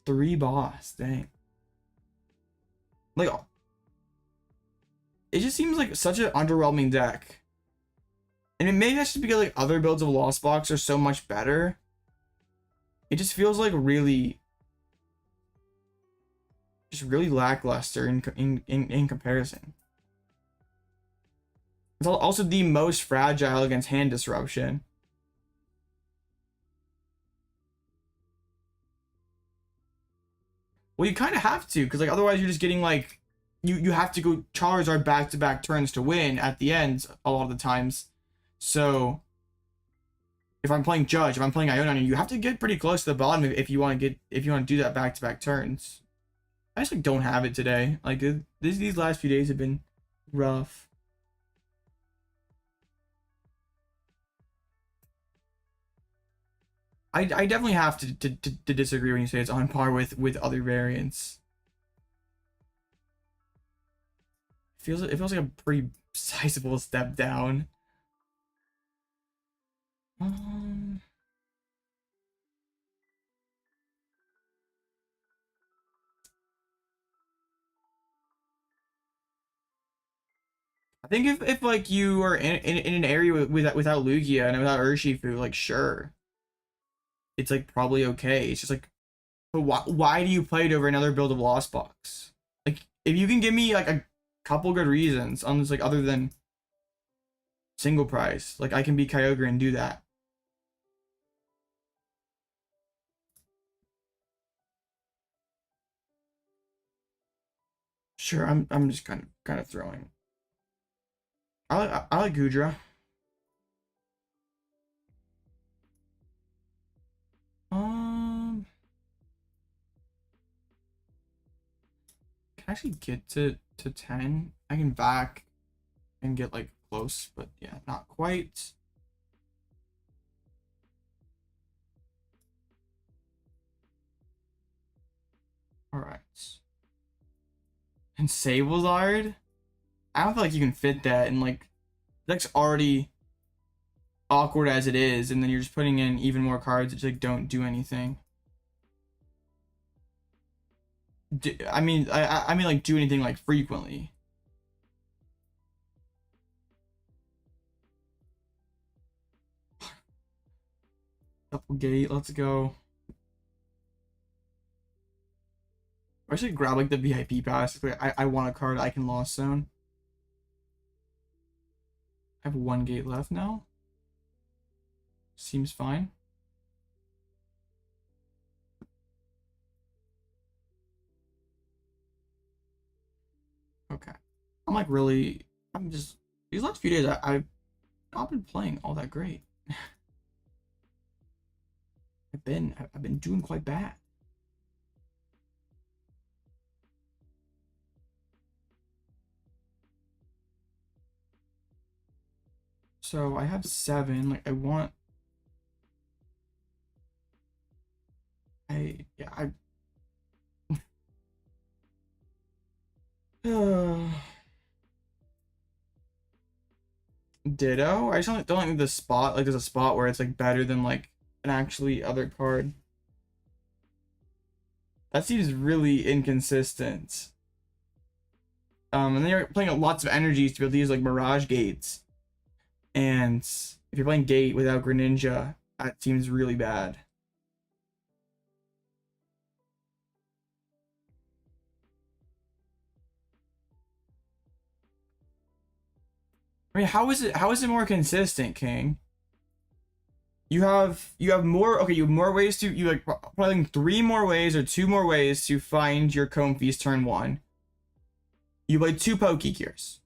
3 boss, dang. Like it just seems like such an underwhelming deck. And maybe that's just because like other builds of Lost Box are so much better. It just feels like really lackluster in comparison. It's also the most fragile against hand disruption. Well, you kind of have to, because like otherwise you're just getting like you have to go Charizard back-to-back turns to win at the end a lot of the times. So if I'm playing Judge, if I'm playing Iona, you have to get pretty close to the bottom if you want to do that back-to-back turns. I just like don't have it today. Like these last few days have been rough. I definitely have to disagree when you say it's on par with other variants. It feels like a pretty sizable step down. I think if like you are in an area without Lugia and without Urshifu, like sure, it's like probably okay. It's just like, but why do you play it over another build of Lost Box? Like if you can give me like a couple good reasons on this, like other than single price, like I can be Kyogre and do that. Sure, I'm just kind of throwing. I like Gudra. Can I actually get to 10. I can back and get like close, but yeah, not quite. All right. And Sableye, I don't feel like you can fit that, and like deck's already awkward as it is, and then you're just putting in even more cards that just like don't do anything. I mean like do anything like frequently. Double gate, let's go. I should grab like the VIP pass. I want a card I can Lost Zone. I have 1 gate left now. Seems fine. Okay. I'm like really, these last few days I've not been playing all that great. I've been doing quite bad. So I have 7. Like I want. Yeah. Ditto. I just don't like the spot. Like there's a spot where it's like better than like an actually other card. That seems really inconsistent. And then you're playing lots of energies to be able to use like Mirage Gates. And if you're playing Gate without Greninja, that seems really bad. I mean, how is it more consistent, King? You have more, okay, you have more ways to, you like probably 3 more ways or 2 more ways to find your Comfey's turn 1. You play 2 Pokégears.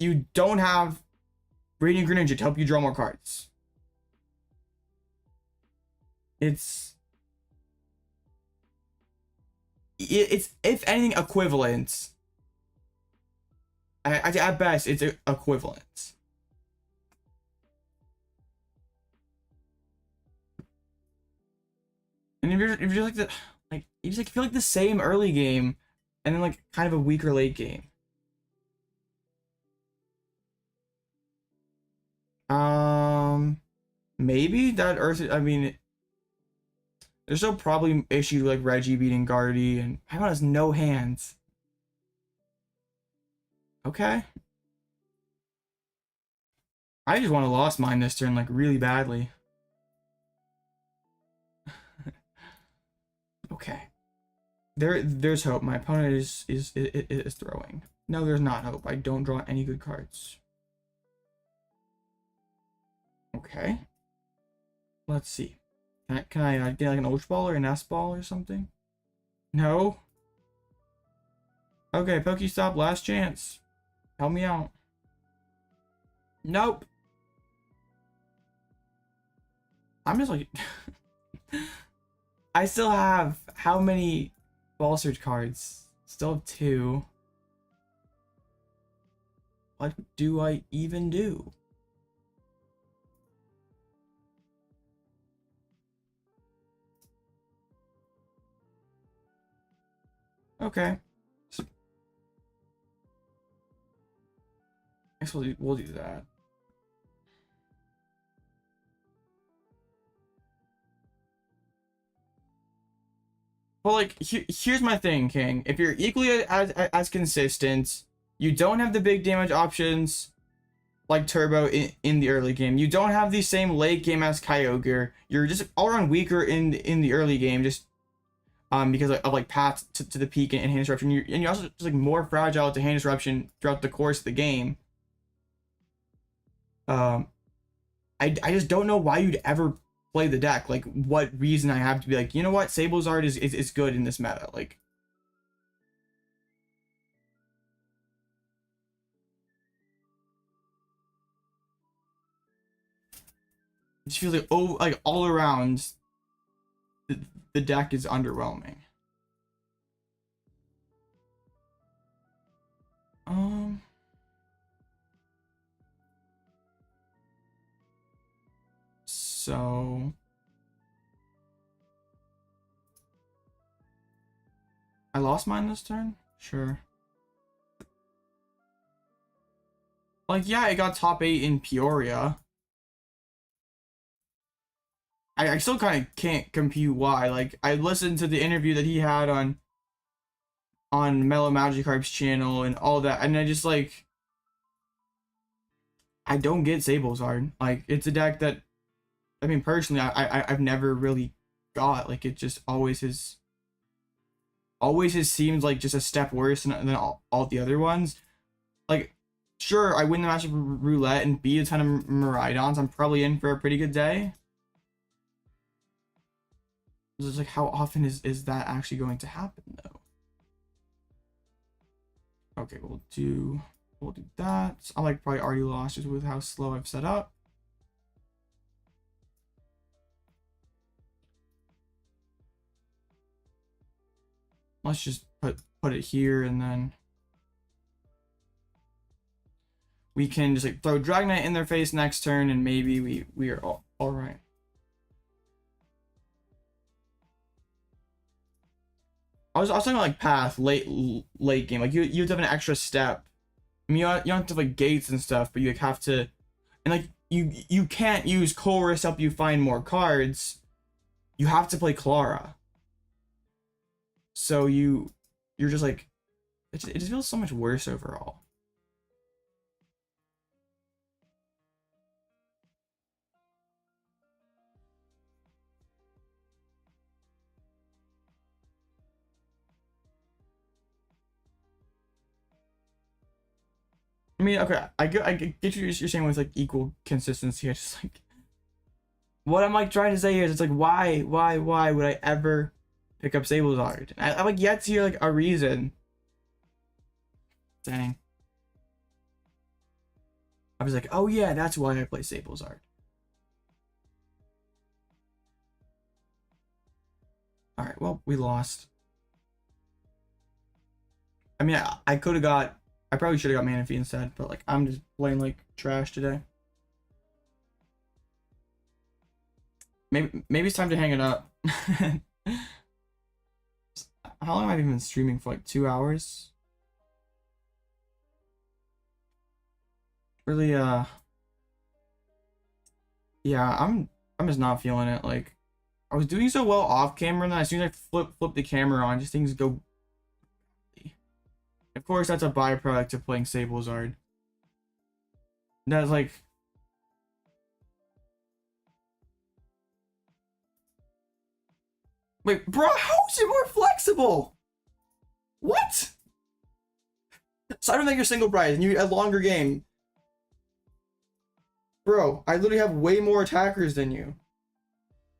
You don't have Radiant Greninja to help you draw more cards. It's if anything equivalent. At best, it's equivalent. And if you're like you just like feel like the same early game, and then like kind of a weaker late game. Maybe that Earth. I mean, there's no probably issue like Reggie beating Guardy, and Paimon has no hands. Okay. I just want to Lost Mine this turn like really badly. Okay. There's hope. My opponent is throwing. No, there's not hope. I don't draw any good cards. Okay. Let's see. Can I get like an Ultra Ball or an S Ball or something? No. Okay, Pokestop, last chance. Help me out. Nope. I'm just like I still have how many Ball Surge cards? Still have 2. What do I even do? Okay. So, I guess we'll do that. Well, like here's my thing, King. If you're equally as consistent, you don't have the big damage options like Turbo in the early game. You don't have the same late game as Kyogre. You're just all around weaker in the early game, just because of like paths to the peak and hand disruption. You're also just like more fragile to hand disruption throughout the course of the game. I just don't know why you'd ever play the deck. Like, what reason I have to be like, you know what, Sablezard is good in this meta. Like, it just feels like, oh, like all around the deck is underwhelming. So I lost mine this turn? Sure. Like, yeah, I got top 8 in Peoria. I still kind of can't compute why. Like, I listened to the interview that he had on Mellow Magikarp's channel and all that, and I just like, I don't get Sablezard. Like, it's a deck that, I mean, personally, I've never really got. Like, it just always has seemed like just a step worse than all the other ones. Like, sure, I win the matchup roulette and beat a ton of Miraidons. I'm probably in for a pretty good day. It's just like, how often is that actually going to happen though? Okay, we'll do that. I like probably already lost just with how slow I've set up. Let's just put it here and then we can just like throw Dragonite in their face next turn, and maybe we are all right. I was talking about like path late game. Like you have to have an extra step. I mean, you don't have to have like gates and stuff, but you like have to, and like you can't use Colress to help you find more cards. You have to play Klara. So you're just like, it just feels so much worse overall. I mean, okay, I get what you're saying with like equal consistency. I just like, what I'm like trying to say here is, it's like, why would I ever pick up Sablezard? I'm like yet to hear like a reason. Dang. I was like, oh yeah, that's why I play Sablezard. All right, well, we lost. I mean, I could have got, I probably should have got Manaphy instead, but like I'm just playing like trash today. Maybe it's time to hang it up. How long have I been streaming for? Like 2 hours? Really, yeah, I'm just not feeling it. Like, I was doing so well off camera, and then as soon as I flip the camera on, just things go. Of course, that's a byproduct of playing Sablezard. That's like, wait, bro, how is it more flexible? What? So I don't think you're single prize and you a longer game. Bro, I literally have way more attackers than you.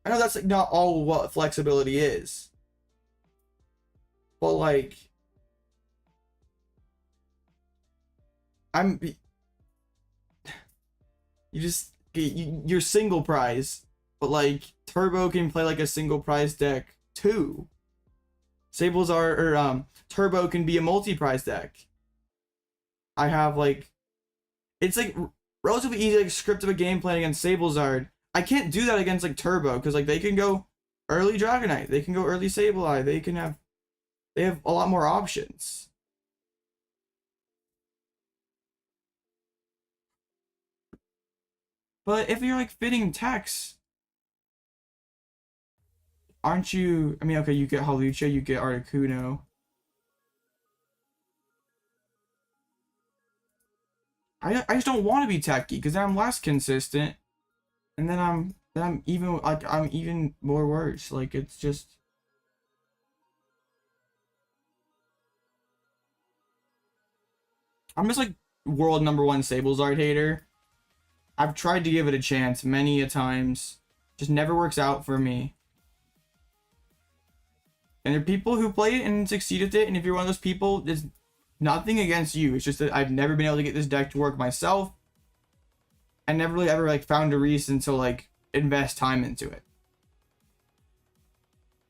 I know that's like not all what flexibility is. But like, you're single prize, but like Turbo can play like a single prize deck too. Turbo can be a multi-prize deck. I have like, it's like relatively easy like script of a game plan against Sablezard. I can't do that against like Turbo because like they can go early Dragonite, they can go early Sableye, they have a lot more options. But if you're like fitting techs, aren't you? I mean, okay, you get Hawlucha, you get Articuno. I just don't want to be techy because then I'm less consistent, and then I'm even more worse. Like it's just. I'm just like world #1 Sablezard hater. I've tried to give it a chance many a times. Just never works out for me. And there are people who play it and succeed at it, and if you're one of those people, it's nothing against you. It's just that I've never been able to get this deck to work myself. I never really ever like found a reason to like invest time into it.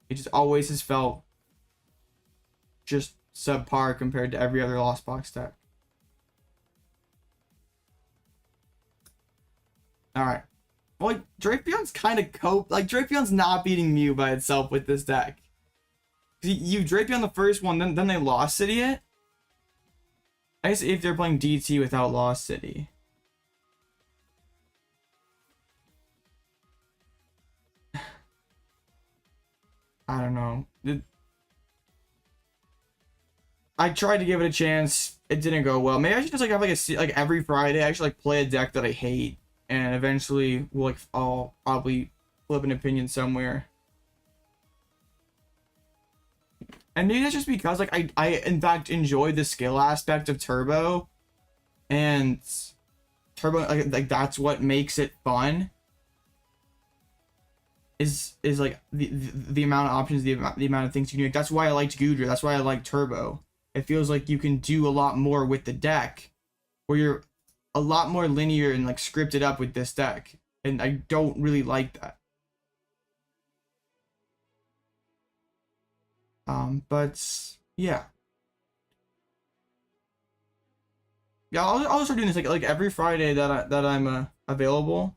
It just always has felt just subpar compared to every other Lost Box deck. Alright. Well, like, Drapion's kind of like, Drapion's not beating Mew by itself with this deck. You Drapion the first one, then they Lost City it? I guess if they're playing DT without Lost City. I don't know. I tried to give it a chance. It didn't go well. Maybe I should just like have like every Friday I should like play a deck that I hate, and eventually I'll probably flip an opinion somewhere. And maybe that's just because like I in fact enjoy the skill aspect of Turbo, and Turbo like that's what makes it fun. Is like the amount of options, the amount of things you can do. That's why I liked Goodra. That's why I like Turbo. It feels like you can do a lot more with the deck, where you're a lot more linear and like scripted up with this deck, and I don't really like that. But yeah. Yeah, I'll start doing this like every Friday that I'm available.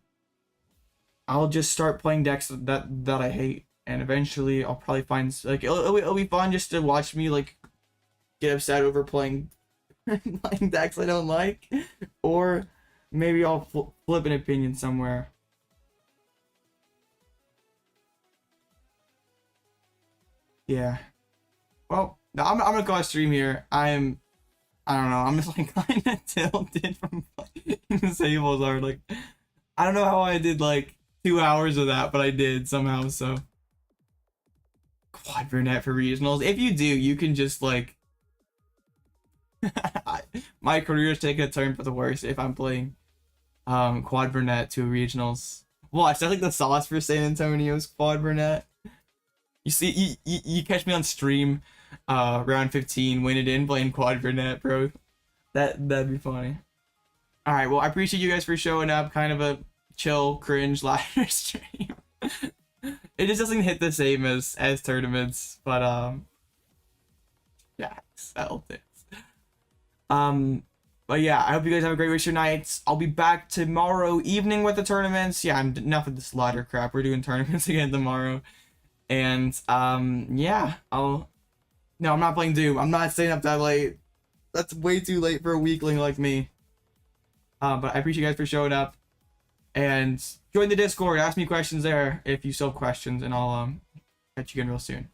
I'll just start playing decks that I hate, and eventually I'll probably find like it'll be fun just to watch me like get upset over playing playing decks I don't like, or maybe I'll flip an opinion somewhere. Yeah. Well, I'm gonna call a stream here. I don't know. I'm just like kind of tilted from playing Sableye LOR. Like, I don't know how I did like 2 hours of that, but I did somehow. So, Quad Brunette for regionals. If you do, you can just like. My career is taking a turn for the worse if I'm playing Quad Brunette to regionals. Watch, that's like the sauce for San Antonio's Quad Brunette. You see, you catch me on stream, round 15, win it in playing Quad Brunette, bro. That'd be funny. All right, well, I appreciate you guys for showing up. Kind of a chill, cringe ladder stream. It just doesn't hit the same as tournaments, but yeah, settled it. But yeah, I hope you guys have a great rest of your nights. I'll be back tomorrow evening with the tournaments. Yeah, enough of this ladder crap. We're doing tournaments again tomorrow. And yeah, no, I'm not playing Doom. I'm not staying up that late. That's way too late for a weakling like me. But I appreciate you guys for showing up. And join the Discord. Ask me questions there if you still have questions, and I'll catch you again real soon.